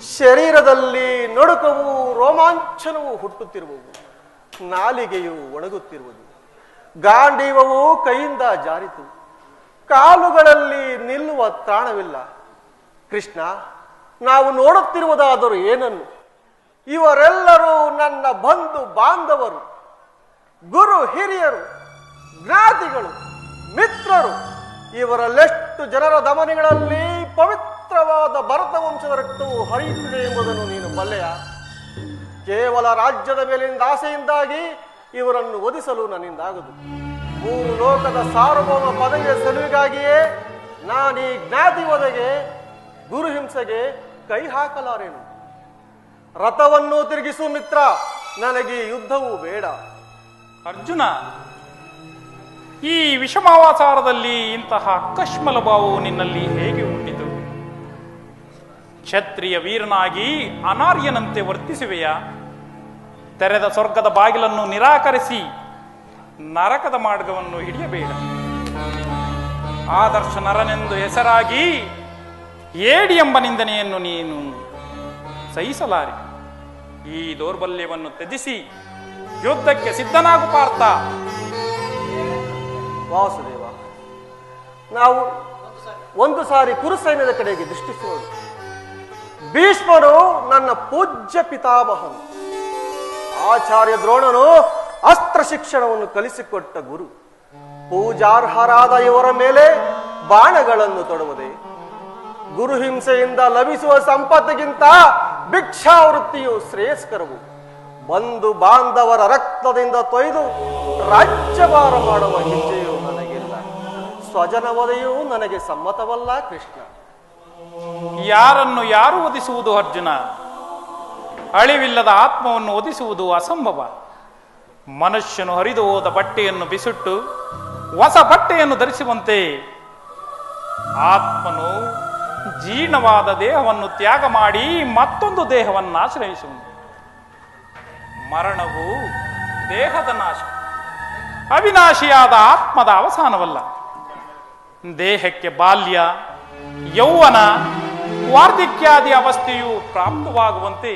ಶರೀರದಲ್ಲಿ ನಡುಕವು ರೋಮಾಂಚನವು ಹುಟ್ಟುತ್ತಿರುವವು, ನಾಲಿಗೆಯು ಒಣಗುತ್ತಿರುವುದು, ಗಾಂಡೀವವು ಕೈಯಿಂದ ಜಾರಿತು, ಕಾಲುಗಳಲ್ಲಿ ನಿಲ್ಲುವ ತ್ರಾಣವಿಲ್ಲ. ಕೃಷ್ಣ, ನಾವು ನೋಡುತ್ತಿರುವುದಾದರೂ ಏನನ್ನು? ಇವರೆಲ್ಲರೂ ನನ್ನ ಬಂಧು ಬಾಂಧವರು, ಗುರು ಹಿರಿಯರು, ಜ್ಞಾತಿಗಳು, ಮಿತ್ರರು. ಇವರಲ್ಲೆಷ್ಟು ಜನರ ಧಮನಿಗಳಲ್ಲಿ ಪವಿತ್ರವಾದ ಭರತ ವಂಶದ ರಕ್ತವು ಹರಿಯುತ್ತಿದೆ ಎಂಬುದನ್ನು ನೀನು ಬಲ್ಲೆಯ? ಕೇವಲ ರಾಜ್ಯದ ಮೇಲಿಂದ ಆಸೆಯಿಂದಾಗಿ ಇವರನ್ನು ವಧಿಸಲು ನನ್ನಿಂದಾಗದು. 3 ಲೋಕದ ಸಾರ್ವಭೌಮ ಪದವಿಯ ಸಲುವಿಗಾಗಿಯೇ ನಾನೀ ಜ್ಞಾತಿ ವಧೆಗೆ, ಗುರು ಹಿಂಸೆಗೆ ಕೈ ಹಾಕಲಾರೇನು. ರಥವನ್ನು ತಿರುಗಿಸು ಮಿತ್ರ, ನನಗೆ ಯುದ್ಧವೂ ಬೇಡ. ಅರ್ಜುನ, ಈ ವಿಷಮಾವಾಚಾರದಲ್ಲಿ ಇಂತಹ ಅಕಶ್ಮಲ ಭಾವವು ನಿನ್ನಲ್ಲಿ ಹೇಗೆ ಹುಟ್ಟಿತು? ಕ್ಷತ್ರಿಯ ವೀರನಾಗಿ ಅನಾರ್ಯನಂತೆ ವರ್ತಿಸುವೆಯಾ? ತೆರೆದ ಸ್ವರ್ಗದ ಬಾಗಿಲನ್ನು ನಿರಾಕರಿಸಿ ನರಕದ ಮಾರ್ಗವನ್ನು ಹಿಡಿಯಬೇಡ. ಆದರ್ಶ ನರನೆಂದು ಹೆಸರಾಗಿ ಏಡಿ ಎಂಬ ನಿಂದನೆಯನ್ನು ನೀನು ಸಹಿಸಲಾರೆ. ಈ ದೌರ್ಬಲ್ಯವನ್ನು ತ್ಯಜಿಸಿ ಯುದ್ಧಕ್ಕೆ ಸಿದ್ಧನಾಗು ಪಾರ್ಥ. ವಾಸುದೇವ, ನಾವು ಒಂದು ಸಾರಿ ಕುರುಸೈನ್ಯದ ಕಡೆಗೆ ದೃಷ್ಟಿಸುವುದು. ಭೀಷ್ಮನು ನನ್ನ ಪೂಜ್ಯ ಪಿತಾಮಹನು. ಆಚಾರ್ಯ ದ್ರೋಣನು ಅಸ್ತ್ರ ಶಿಕ್ಷಣವನ್ನು ಕಲಿಸಿಕೊಟ್ಟ ಗುರು. ಪೂಜಾರ್ಹರಾದ ಇವರ ಮೇಲೆ ಬಾಣಗಳನ್ನು ತೊಡುವುದೇ? ಗುರು ಹಿಂಸೆಯಿಂದ ಲಭಿಸುವ ಸಂಪತ್ತಿಗಿಂತ ಭಿಕ್ಷಾವೃತ್ತಿಯು ಶ್ರೇಯಸ್ಕರವು. ಬಂಧು ಬಾಂಧವರ ರಕ್ತದಿಂದ ತೊಯ್ದು ರಾಜ್ಯಭಾರ ಮಾಡುವ ಹೆಜ್ಜೆಯು ನನಗಿಲ್ಲ. ಸ್ವಜನ ವಧೆಯೂ ನನಗೆ ಸಮ್ಮತವಲ್ಲ ಕೃಷ್ಣ. ಯಾರನ್ನು ಯಾರು ವಧಿಸುವುದು ಅರ್ಜುನ? ಅಳಿವಿಲ್ಲದ ಆತ್ಮವನ್ನು ವಧಿಸುವುದು ಅಸಂಭವ. ಮನುಷ್ಯನು ಹರಿದು ಹೋದ ಬಟ್ಟೆಯನ್ನು ಬಿಸುಟ್ಟು ಹೊಸ ಬಟ್ಟೆಯನ್ನು ಧರಿಸುವಂತೆ ಆತ್ಮನು ಜೀರ್ಣವಾದ ದೇಹವನ್ನು ತ್ಯಾಗ ಮಾಡಿ ಮತ್ತೊಂದು ದೇಹವನ್ನು ಆಶ್ರಯಿಸುವುದು. ಮರಣವು ದೇಹದ ನಾಶ, ಅವಿನಾಶಿಯಾದ ಆತ್ಮದ ಅವಸಾನವಲ್ಲ. ದೇಹಕ್ಕೆ ಬಾಲ್ಯ, ಯೌವನ, ವಾರ್ಧಕ್ಯಾದಿ ಅವಸ್ಥೆಯು ಪ್ರಾಪ್ತವಾಗುವಂತೆ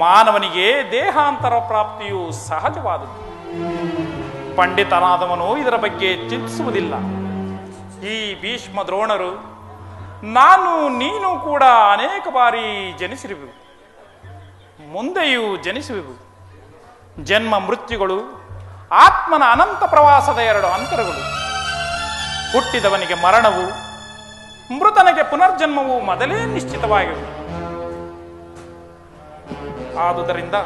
ಮಾನವನಿಗೆ ದೇಹಾಂತರ ಪ್ರಾಪ್ತಿಯು ಸಹಜವಾದದ್ದು. ಪಂಡಿತನಾದವನು ಇದರ ಬಗ್ಗೆ ಚಿಂತಿಸುವುದಿಲ್ಲ. ಈ ಭೀಷ್ಮ ದ್ರೋಣರು, ನಾನು ನೀನು ಕೂಡ ಅನೇಕ ಬಾರಿ ಜನಿಸಿರುವೆವು, ಮುಂದೆಯೂ ಜನಿಸುವೆವು. ಜನ್ಮ ಮೃತ್ಯುಗಳು ಆತ್ಮನ ಅನಂತ ಪ್ರವಾಸದ 2 ಅಂತರಗಳು. ಹುಟ್ಟಿದವನಿಗೆ ಮರಣವು, ಮೃತನಿಗೆ ಪುನರ್ಜನ್ಮವು ಮೊದಲೇ ನಿಶ್ಚಿತವಾಗಿವೆ. ಆದುದರಿಂದ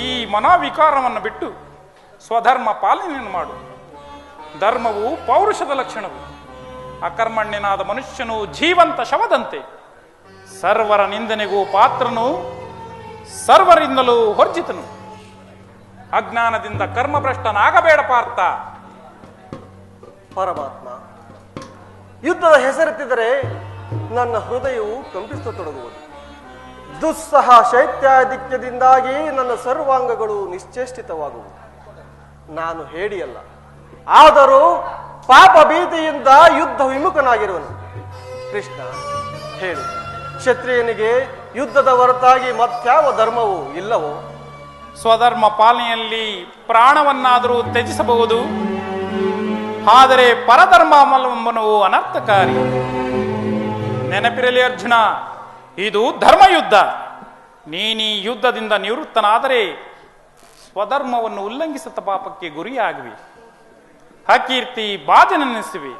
ಈ ಮನೋವಿಕಾರವನ್ನು ಬಿಟ್ಟು ಸ್ವಧರ್ಮ ಪಾಲನೆಯನ್ನು ಮಾಡು. ಧರ್ಮವು ಪೌರುಷದ ಲಕ್ಷಣವು. ಅಕರ್ಮಣ್ಯನಾದ ಮನುಷ್ಯನು ಜೀವಂತ ಶವದಂತೆ. ಸರ್ವರ ನಿಂದನೆಗೂ ಪಾತ್ರನು, ಸರ್ವರಿಂದಲೂ ವರ್ಜಿತನು. ಅಜ್ಞಾನದಿಂದ ಕರ್ಮಭ್ರಷ್ಟನಾಗಬೇಡ ಪಾರ್ಥ. ಪರಮಾತ್ಮ, ಯುದ್ಧದ ಹೆಸರೆತ್ತಿದರೆ ನನ್ನ ಹೃದಯವು ಕಂಪಿಸತೊಡಗುವುದು. ದುಸ್ಸಹ ಶೈತ್ಯಾಧಿಕ್ಯದಿಂದಾಗಿ ನನ್ನ ಸರ್ವಾಂಗಗಳು ನಿಶ್ಚೇಷ್ಟಿತವಾಗುವುದು. ನಾನು ಹೇಡಿಯಲ್ಲ, ಆದರೂ ಪಾಪ ಭೀತಿಯಿಂದ ಯುದ್ಧ ವಿಮುಖನಾಗಿರುವನು. ಕೃಷ್ಣ, ಹೇಳು, ಕ್ಷತ್ರಿಯನಿಗೆ ಯುದ್ಧದ ಹೊರತಾಗಿ ಮತ್ಯಾವ ಧರ್ಮವೂ ಇಲ್ಲವೋ? ಸ್ವಧರ್ಮ ಪಾಲನೆಯಲ್ಲಿ ಪ್ರಾಣವನ್ನಾದರೂ ತ್ಯಜಿಸಬಹುದು, ಆದರೆ ಪರಧರ್ಮ ಅವಲಂಬನವು ಅನರ್ಥಕಾರಿ. ನೆನಪಿರಲಿ ಅರ್ಜುನ, ಇದು ಧರ್ಮಯುದ್ಧ. ನೀನೀ ಯುದ್ಧದಿಂದ ನಿವೃತ್ತನಾದರೆ ಸ್ವಧರ್ಮವನ್ನು ಉಲ್ಲಂಘಿಸಿದ ಪಾಪಕ್ಕೆ ಗುರಿಯಾಗುವೆ, ಅಕೀರ್ತಿ ಬಾಜನೆನ್ನಿಸುವೆ.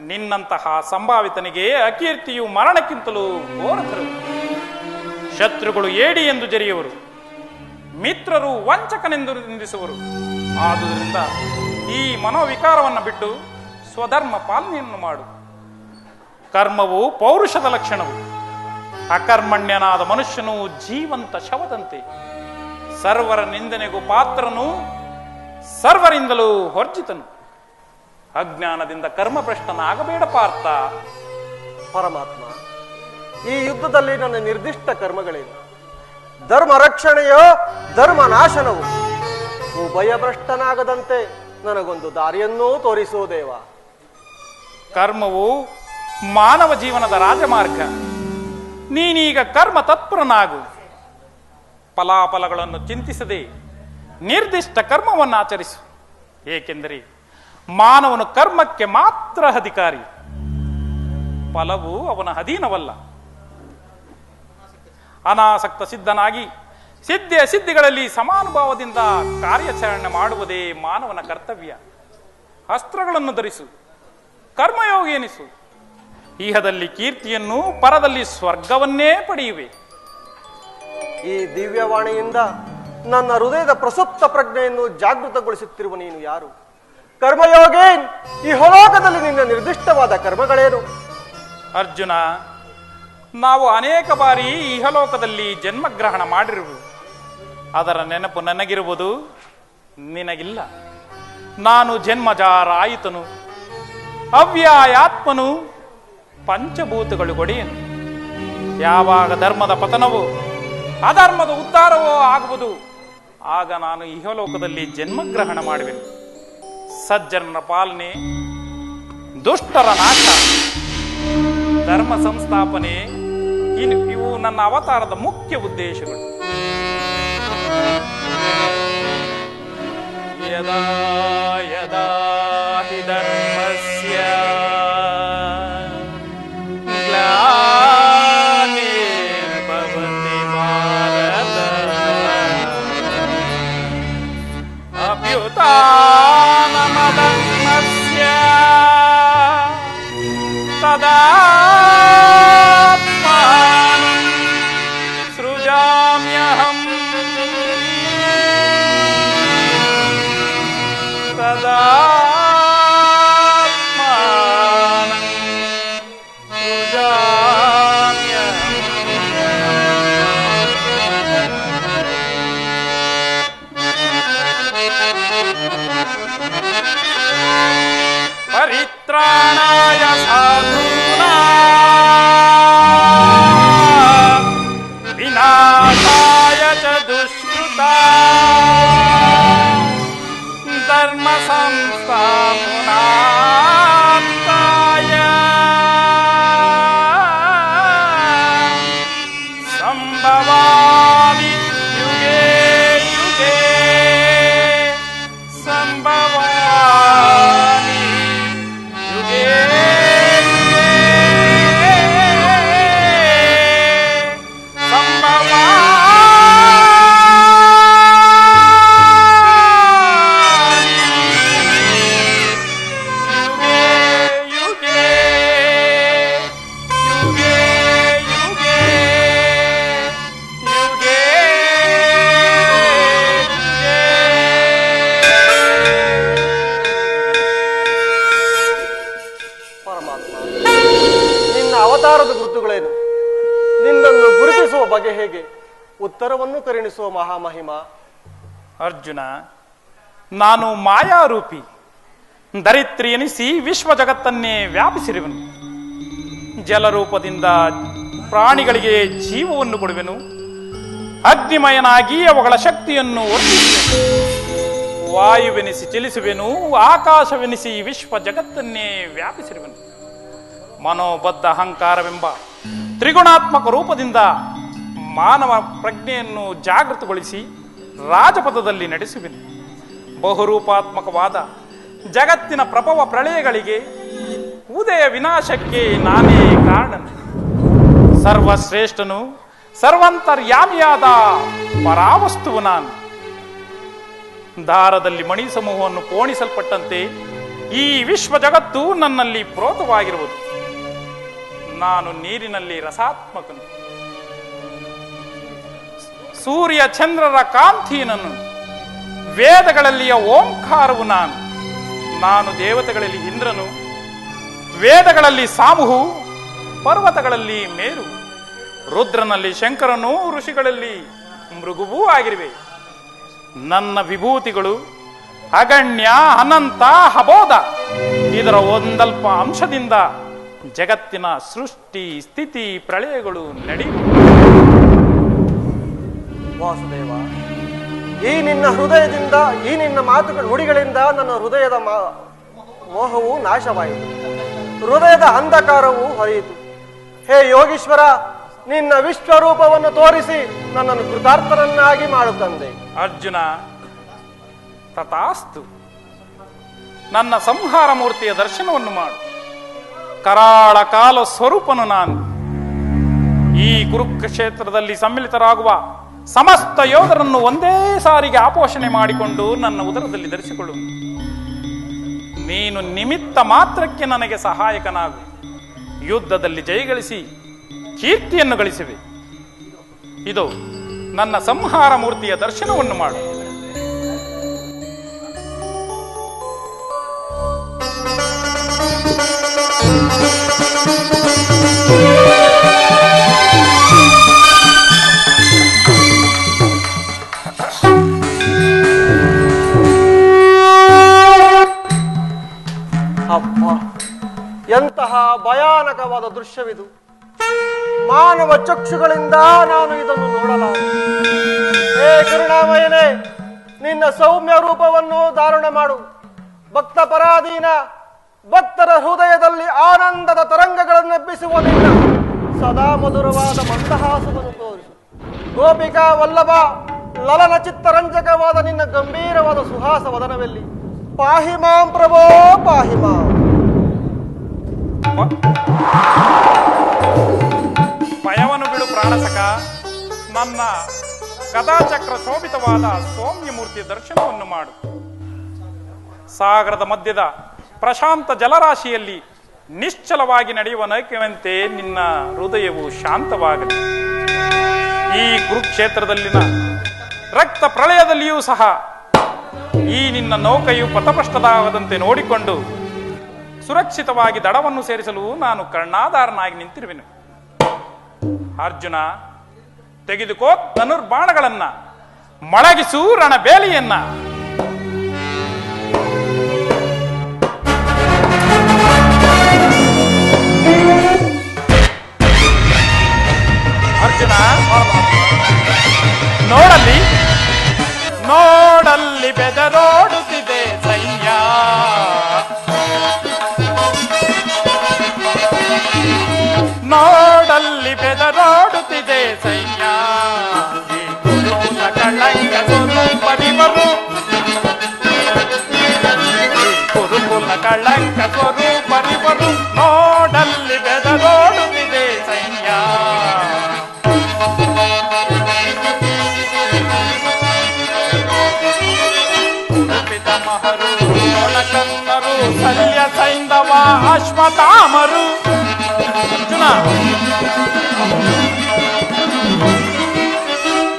ನಿನ್ನಂತಹ ಸಂಭಾವಿತನಿಗೆ ಅಕೀರ್ತಿಯು ಮರಣಕ್ಕಿಂತಲೂ ಘೋರತರು. ಶತ್ರುಗಳು ಏಡಿ ಎಂದು ಜರಿಯುವರು, ಮಿತ್ರರು ವಂಚಕನೆಂದು ನಿಂದಿಸುವರು. ಆದುದರಿಂದ ಈ ಮನೋವಿಕಾರವನ್ನು ಬಿಟ್ಟು ಸ್ವಧರ್ಮ ಪಾಲನೆಯನ್ನು ಮಾಡು. ಕರ್ಮವು ಪೌರುಷದ ಲಕ್ಷಣವು. ಅಕರ್ಮಣ್ಯನಾದ ಮನುಷ್ಯನು ಜೀವಂತ ಶವದಂತೆ. ಸರ್ವರ ನಿಂದನೆಗೂ ಪಾತ್ರನು, ಸರ್ವರಿಂದಲೂ ವರ್ಜಿತನು. ಅಜ್ಞಾನದಿಂದ ಕರ್ಮಭ್ರಷ್ಟನಾಗಬೇಡ ಪಾರ್ಥ. ಪರಮಾತ್ಮ, ಈ ಯುದ್ಧದಲ್ಲಿ ನನ್ನ ನಿರ್ದಿಷ್ಟ ಕರ್ಮಗಳೇನು? ಧರ್ಮ ರಕ್ಷಣೆಯೋ ಧರ್ಮ ನಾಶನವು? ಉಭಯಭ್ರಷ್ಟನಾಗದಂತೆ ನನಗೊಂದು ದಾರಿಯನ್ನೂ ತೋರಿಸೋ ದೇವ. ಕರ್ಮವು ಮಾನವ ಜೀವನದ ರಾಜಮಾರ್ಗ. ನೀನೀಗ ಕರ್ಮ ತತ್ಪರನಾಗು. ಫಲಾಫಲಗಳನ್ನು ಚಿಂತಿಸದೆ ನಿರ್ದಿಷ್ಟ ಕರ್ಮವನ್ನು ಆಚರಿಸು. ಏಕೆಂದರೆ ಮಾನವನು ಕರ್ಮಕ್ಕೆ ಮಾತ್ರ ಅಧಿಕಾರಿ, ಫಲವು ಅವನ ಅಧೀನವಲ್ಲ. ಅನಾಸಕ್ತ ಸಿದ್ಧನಾಗಿ ಸಿದ್ಧಿಗಳಲ್ಲಿ ಸಮಾನುಭಾವದಿಂದ ಕಾರ್ಯಾಚರಣೆ ಮಾಡುವುದೇ ಮಾನವನ ಕರ್ತವ್ಯ. ಅಸ್ತ್ರಗಳನ್ನು ಧರಿಸು, ಕರ್ಮಯೋಗಿ ಎನಿಸು. ಇಹದಲ್ಲಿ ಕೀರ್ತಿಯನ್ನು, ಪರದಲ್ಲಿ ಸ್ವರ್ಗವನ್ನೇ ಪಡೆಯುವೆ. ಈ ದಿವ್ಯವಾಣಿಯಿಂದ ನನ್ನ ಹೃದಯದ ಪ್ರಸುಪ್ತ ಪ್ರಜ್ಞೆಯನ್ನು ಜಾಗೃತಗೊಳಿಸುತ್ತಿರುವ ನೀನು ಯಾರು? ಕರ್ಮಯೋಗಿ, ಈ ಹೊಲೋಕದಲ್ಲಿ ನಿನ್ನ ನಿರ್ದಿಷ್ಟವಾದ ಕರ್ಮಗಳೇನು? ಅರ್ಜುನ, ನಾವು ಅನೇಕ ಬಾರಿ ಇಹಲೋಕದಲ್ಲಿ ಜನ್ಮಗ್ರಹಣ ಮಾಡಿರುವುದು. ಅದರ ನೆನಪು ನನಗಿರುವುದು, ನಿನಗಿಲ್ಲ. ನಾನು ಜನ್ಮಜಾರಾಯಿತನು, ಅವ್ಯಾಯಾತ್ಮನು, ಪಂಚಭೂತಗಳು ಒಡೆಯನು. ಯಾವಾಗ ಧರ್ಮದ ಪತನವೋ ಅಧರ್ಮದ ಉದ್ಧಾರವೋ ಆಗುವುದು, ಆಗ ನಾನು ಇಹಲೋಕದಲ್ಲಿ ಜನ್ಮಗ್ರಹಣ ಮಾಡುವೆನು. ಸಜ್ಜನರ ಪಾಲನೆ, ದುಷ್ಟರ ನಾಶ, ಧರ್ಮ ಸಂಸ್ಥಾಪನೆ, ಇವು ನನ್ನ ಅವತಾರದ ಮುಖ್ಯ ಉದ್ದೇಶಗಳು. ಯದಾ ಯದಾ ಹಿ ಧರ್ಮಸ್ಯ ಗ್ಲಾನಿರ್ಭವತಿ ಭಾರತ ಅಭ್ಯುತ್ಥಾನಮಧರ್ಮಸ್ಯ ತದಾತ್ಮಾನಂ ಸೃಜಾಮ್ಯಹಂ ತದಾತ್ಮಾನಂ ಸೃಜಾಮ್ಯಹಂ. ಪರಿತ್ರಾಣಾಯ ಸಾಧೂನಾಂ ವಿನಾಶಾಯ ಚ ದುಷ್ಕೃತಾಂ ಧರ್ಮ ಸಂಸ್ಥಾಪನಾರ್ಥಾಯ ಸಂಭವಾಮಿ ಯುಗೇ ಯುಗೇ ಸಂಭವಾಮಿ ಯುಗೇ ಯುಗೇ ಪರಮಾತ್ಮ, ನಿನ್ನ ಅವತಾರದ ಗುರುತುಗಳೇನು? ನಿನ್ನನ್ನು ಗುರುತಿಸುವ ಬಗೆ ಹೇಗೆ? ಉತ್ತರವನ್ನು ಕರುಣಿಸುವ ಮಹಾಮಹಿಮ. ಅರ್ಜುನ, ನಾನು ಮಾಯಾರೂಪಿ, ದರಿತ್ರಿ ಎನಿಸಿ ವಿಶ್ವ ಜಗತ್ತನ್ನೇ ವ್ಯಾಪಿಸಿರುವೆನು. ಜಲರೂಪದಿಂದ ಪ್ರಾಣಿಗಳಿಗೆ ಜೀವವನ್ನು ಕೊಡುವೆನು. ಅಗ್ನಿಮಯನಾಗಿ ಅವುಗಳ ಶಕ್ತಿಯನ್ನು ವರ್ಧಿಸುವೆನು. ವಾಯುವೆನಿಸಿ ಚಲಿಸುವೆನು. ಆಕಾಶವೆನಿಸಿ ವಿಶ್ವ ಜಗತ್ತನ್ನೇ ವ್ಯಾಪಿಸಿರುವೆನು. ಮನೋಬದ್ಧ ಅಹಂಕಾರವೆಂಬ ತ್ರಿಗುಣಾತ್ಮಕ ರೂಪದಿಂದ ಮಾನವ ಪ್ರಜ್ಞೆಯನ್ನು ಜಾಗೃತಗೊಳಿಸಿ ರಾಜಪಥದಲ್ಲಿ ನಡೆಸುವೆನು. ಬಹುರೂಪಾತ್ಮಕವಾದ ಜಗತ್ತಿನ ಪ್ರಭವ ಪ್ರಳಯಗಳಿಗೆ, ಉದಯ ವಿನಾಶಕ್ಕೆ ನಾನೇ ಕಾರಣನು. ಸರ್ವಶ್ರೇಷ್ಠನು, ಸರ್ವಂತರ್ಯಾಮಿಯಾದ ಪರಾವಸ್ತುವು ನಾನು. ದಾರದಲ್ಲಿ ಮಣಿ ಸಮೂಹವನ್ನು ಪೋಣಿಸಲ್ಪಟ್ಟಂತೆ ಈ ವಿಶ್ವ ಜಗತ್ತು ನನ್ನಲ್ಲಿ ಪ್ರೋತವಾಗಿರುವುದು. ನಾನು ನೀರಿನಲ್ಲಿ ರಸಾತ್ಮಕನು, ಸೂರ್ಯ ಚಂದ್ರರ ಕಾಂತಿಯನನು. ವೇದಗಳಲ್ಲಿಯ ಓಂಕಾರವು ನಾನು. ನಾನು ದೇವತೆಗಳಲ್ಲಿ ಇಂದ್ರನು, ವೇದಗಳಲ್ಲಿ ಸಾಮುಹು, ಪರ್ವತಗಳಲ್ಲಿ ಮೇರು, ರುದ್ರನಲ್ಲಿ ಶಂಕರನು, ಋಷಿಗಳಲ್ಲಿ ಮೃಗುವೂ ಆಗಿರುವೆ. ನನ್ನ ವಿಭೂತಿಗಳು ಅಗಣ್ಯ, ಅನಂತ, ಅಬೋಧ. ಇದರ ಒಂದಲ್ಪ ಅಂಶದಿಂದ ಜಗತ್ತಿನ ಸೃಷ್ಟಿ, ಸ್ಥಿತಿ, ಪ್ರಳಯಗಳು ನಡೆಯುತ್ತವೆ. ವಾಸುದೇವ, ಈ ನಿನ್ನ ಹೃದಯದಿಂದ, ಈ ನಿನ್ನ ಮಾತುಗಳ ನುಡಿಗಳಿಂದ ನನ್ನ ಹೃದಯದ ಮೋಹವು ನಾಶವಾಯಿತು, ಹೃದಯದ ಅಂಧಕಾರವು ಹರಿಯಿತು. ಹೇ ಯೋಗೀಶ್ವರ, ನಿನ್ನ ವಿಶ್ವರೂಪವನ್ನು ತೋರಿಸಿ ನನ್ನನ್ನು ಕೃತಾರ್ಥರನ್ನಾಗಿ ಮಾಡುತ್ತಂದೆ. ಅರ್ಜುನ, ತಥಾಸ್ತು. ನನ್ನ ಸಂಹಾರ ಮೂರ್ತಿಯ ದರ್ಶನವನ್ನು ಮಾಡು. ಕರಾಳ ಕಾಲ ಸ್ವರೂಪನು ನಾನು. ಈ ಕುರುಕ್ಷೇತ್ರದಲ್ಲಿ ಸಮ್ಮಿಲಿತರಾಗುವ ಸಮಸ್ತ ಯೋಧರನ್ನು ಒಂದೇ ಸಾರಿಗೆ ಆಪೋಷಣೆ ಮಾಡಿಕೊಂಡು ನನ್ನ ಉದರದಲ್ಲಿ ಧರಿಸಿಕೊಳ್ಳು. ನೀನು ನಿಮಿತ್ತ ಮಾತ್ರಕ್ಕೆ ನನಗೆ ಸಹಾಯಕನಾಗು. ಯುದ್ಧದಲ್ಲಿ ಜಯಗಳಿಸಿ ಕೀರ್ತಿಯನ್ನು ಗಳಿಸಿವೆ. ಇದು ನನ್ನ ಸಂಹಾರ ಮೂರ್ತಿಯ ದರ್ಶನವನ್ನು ಮಾಡು. ಅಪ್ಪ, ಎಂತಹ ಭಯಾನಕವಾದ ದೃಶ್ಯವಿದು. ಮಾನವ ಚಕ್ಷುಗಳಿಂದ ನಾನು ಇದನ್ನು ನೋಡಲಾರೆ. ಹೇ ಕರುಣಾಮಯನೇ, ನಿನ್ನ ಸೌಮ್ಯ ರೂಪವನ್ನು ಧಾರಣ ಮಾಡು. ಭಕ್ತ ಪರಾಧೀನ ಭಕ್ತರ ಹೃದಯದಲ್ಲಿ ಆನಂದದ ತರಂಗಗಳನ್ನು ಎಬ್ಬಿಸುವ ನಿನ್ನ ಸದಾ ಮಧುರವಾದ ಮಂದಹಾಸವನ್ನು ತೋರಿಸು. ಗೋಪಿಕಾ ವಲ್ಲಭ ಲಲನ ಚಿತ್ತರಂಜಕವಾದ ನಿನ್ನ ಗಂಭೀರವಾದ ಸುಹಾಸ ವದನವೆಲ್ಲಿ? ಪಾಹಿ ಮಾಂ ಪ್ರಭೋ, ಪಾಹಿ ಮಾಂ. ಭಯವನ್ನು ಬಿಡು ಪ್ರಾಣಸಕ. ನನ್ನ ಗದಾಚಕ್ರ ಶೋಭಿತವಾದ ಸೌಮ್ಯ ಮೂರ್ತಿಯ ದರ್ಶನವನ್ನು ಮಾಡು. ಸಾಗರದ ಮಧ್ಯದ ಪ್ರಶಾಂತ ಜಲರಾಶಿಯಲ್ಲಿ ನಿಶ್ಚಲವಾಗಿ ನಡೆಯುವ ನೌಕೆಯಂತೆ ನಿನ್ನ ಹೃದಯವು ಶಾಂತವಾಗಲಿ. ಈ ಕುರುಕ್ಷೇತ್ರದಲ್ಲಿನ ರಕ್ತ ಪ್ರಳಯದಲ್ಲಿಯೂ ಸಹ ಈ ನಿನ್ನ ನೌಕೆಯು ಪಥಭ್ರಷ್ಟವಾಗದಂತೆ ನೋಡಿಕೊಂಡು ಸುರಕ್ಷಿತವಾಗಿ ದಡವನ್ನು ಸೇರಿಸಲು ನಾನು ಕರ್ಣಾಧಾರನಾಗಿ ನಿಂತಿರುವೆನು. ಅರ್ಜುನ, ತೆಗೆದುಕೋ ಧನುರ್ಬಾಣಗಳನ್ನ, ಮೊಳಗಿಸು ರಣಬೇಲಿಯನ್ನ. ಅರ್ಜುನ, ನೋಡಲ್ಲಿ ನೋಡಲ್ಲಿ ಬೆದರೋಡುತ್ತಿದೆ ಸೈನ್ಯ. ನೋಡಲ್ಲಿ ಬೆದರೋಡುತ್ತಿದೆ ಸೈನ್ಯ. ಈ ಕುರುಕುಲ ಕಳಂಕ ಸ್ವರೂಪರಿವರು, ಕುರುಕುಲ ಕಳಂಕ ಸ್ವರೂಪರಿವರು. ನೋಡಲ್ಲಿ ಬೆದರೋಡುತ್ತಿದೆ ಸೈನ್ಯ. ಮಹರು ಕನ್ನರು ಶಲ್ಯ ಸೈಂಧವ ಅಶ್ವತ್ಥಾಮರು. ಅರ್ಜುನ,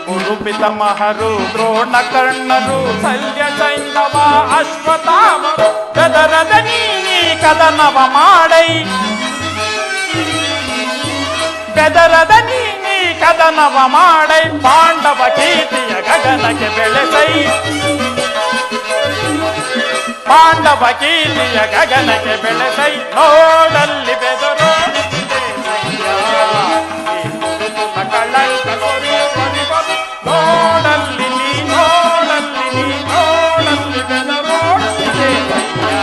ಕುರುಪಿತ ಮಹರು ದ್ರೋಣ ಕರ್ಣರು ಶಲ್ಯ ಸೈಂಧವ ಅಶ್ವತ್ಥಾಮರು. ಗದರದ ನೀನಿ ಕದನವ ಮಾಡೈ, ಬೆದರದ ನೀನಿ ಕದನವ ಮಾಡೈ. ಪಾಂಡವ ಕೀರ್ತಿಯ ಗಗನಕ್ಕೆ ಬೆಳೆಸೈ, ಪಾಂಡವ ಕೀರ್ತಿಯ ಗಗನಕ್ಕೆ ಬೆಳೆಸೈ. ನೋಡಲ್ಲಿ ಬೆದರೋಡುತ್ತಿದೆ ಸೈನ್ಯ. ಈ ಕುರುಕುಲ ಕಳಂಕ ಸ್ವರೂಪರಿವರು. ನೋಡಲ್ಲಿ ನೀ, ನೋಡಲ್ಲಿ ನೀ, ನೋಡಲ್ಲಿ ಬೆದರೋಡುತ್ತಿದೆ ಸೈನ್ಯ.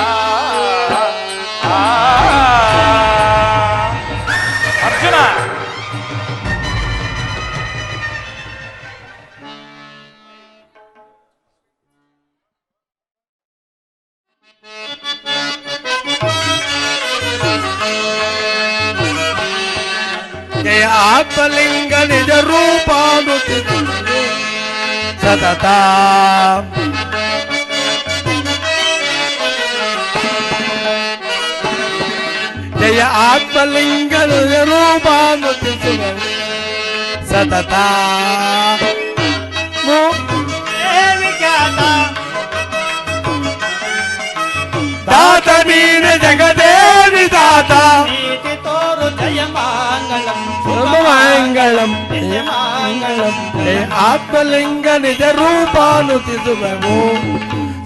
ಅರ್ಜುನ, ಜಯ ಆತ್ಮಲಿಂಗ ನಿಜ ರೂಪಾನುತಿದೆ ಸತತ. ಜಯ ಆತ್ಮಲಿಂಗ ನಿಜ ರೂಪಾನುತಿಸುವ ಸತತ. ದಾತ ನೀನ ಜಗದೇವಿ ದಾತ. ಮಂಗಳಂ ಮಂಗಳಂ ಆತ್ಮಲಿಂಗ ನಿಜ ರೂಪಾನುತಿಸುವೆವು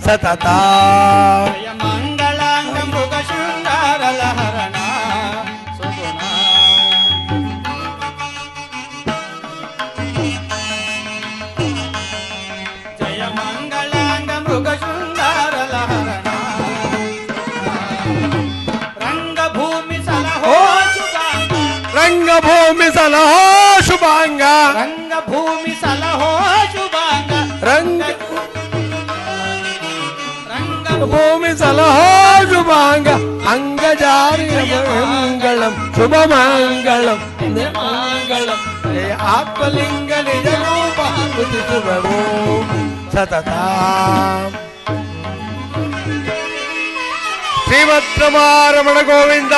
ಸತತ. ಮಂಗಳಾಂಗ ಮೃಗ ಶೃಂಗಾರ ಲಹರಣ ಸುಗುಣ. ಜಯ ಮಂಗಳಾಂಗ ಮೃಗ ಶೃಂಗಾರ ಲಹರಣ. ರಂಗಭೂಮಿ ಸಲಹೋ, ರಂಗಭೂಮಿ ಸಲಹೋ ಮಂಗಳಂ ಶುಭ ಮಂಗಳಂ ಮಂಗಳಂ ಆತ್ಮಲಿಂಗ ನಿಜ ರೂಪ ಸ್ತುತಿಸುವೆವು ಸತತ. ಶ್ರೀಮತ್ರಮಾರಮಣ ಗೋವಿಂದ,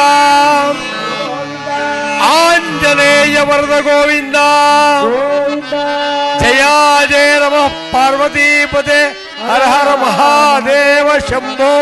ಆಂಜನೇಯ ವರದ ಗೋವಿಂದ, ಜಯ ಜಯ ನಮಃ ಪಾರ್ವತೀಪತೆ ಹರ ಹರ ಮಹಾದೇವ ಶಂಭೋ.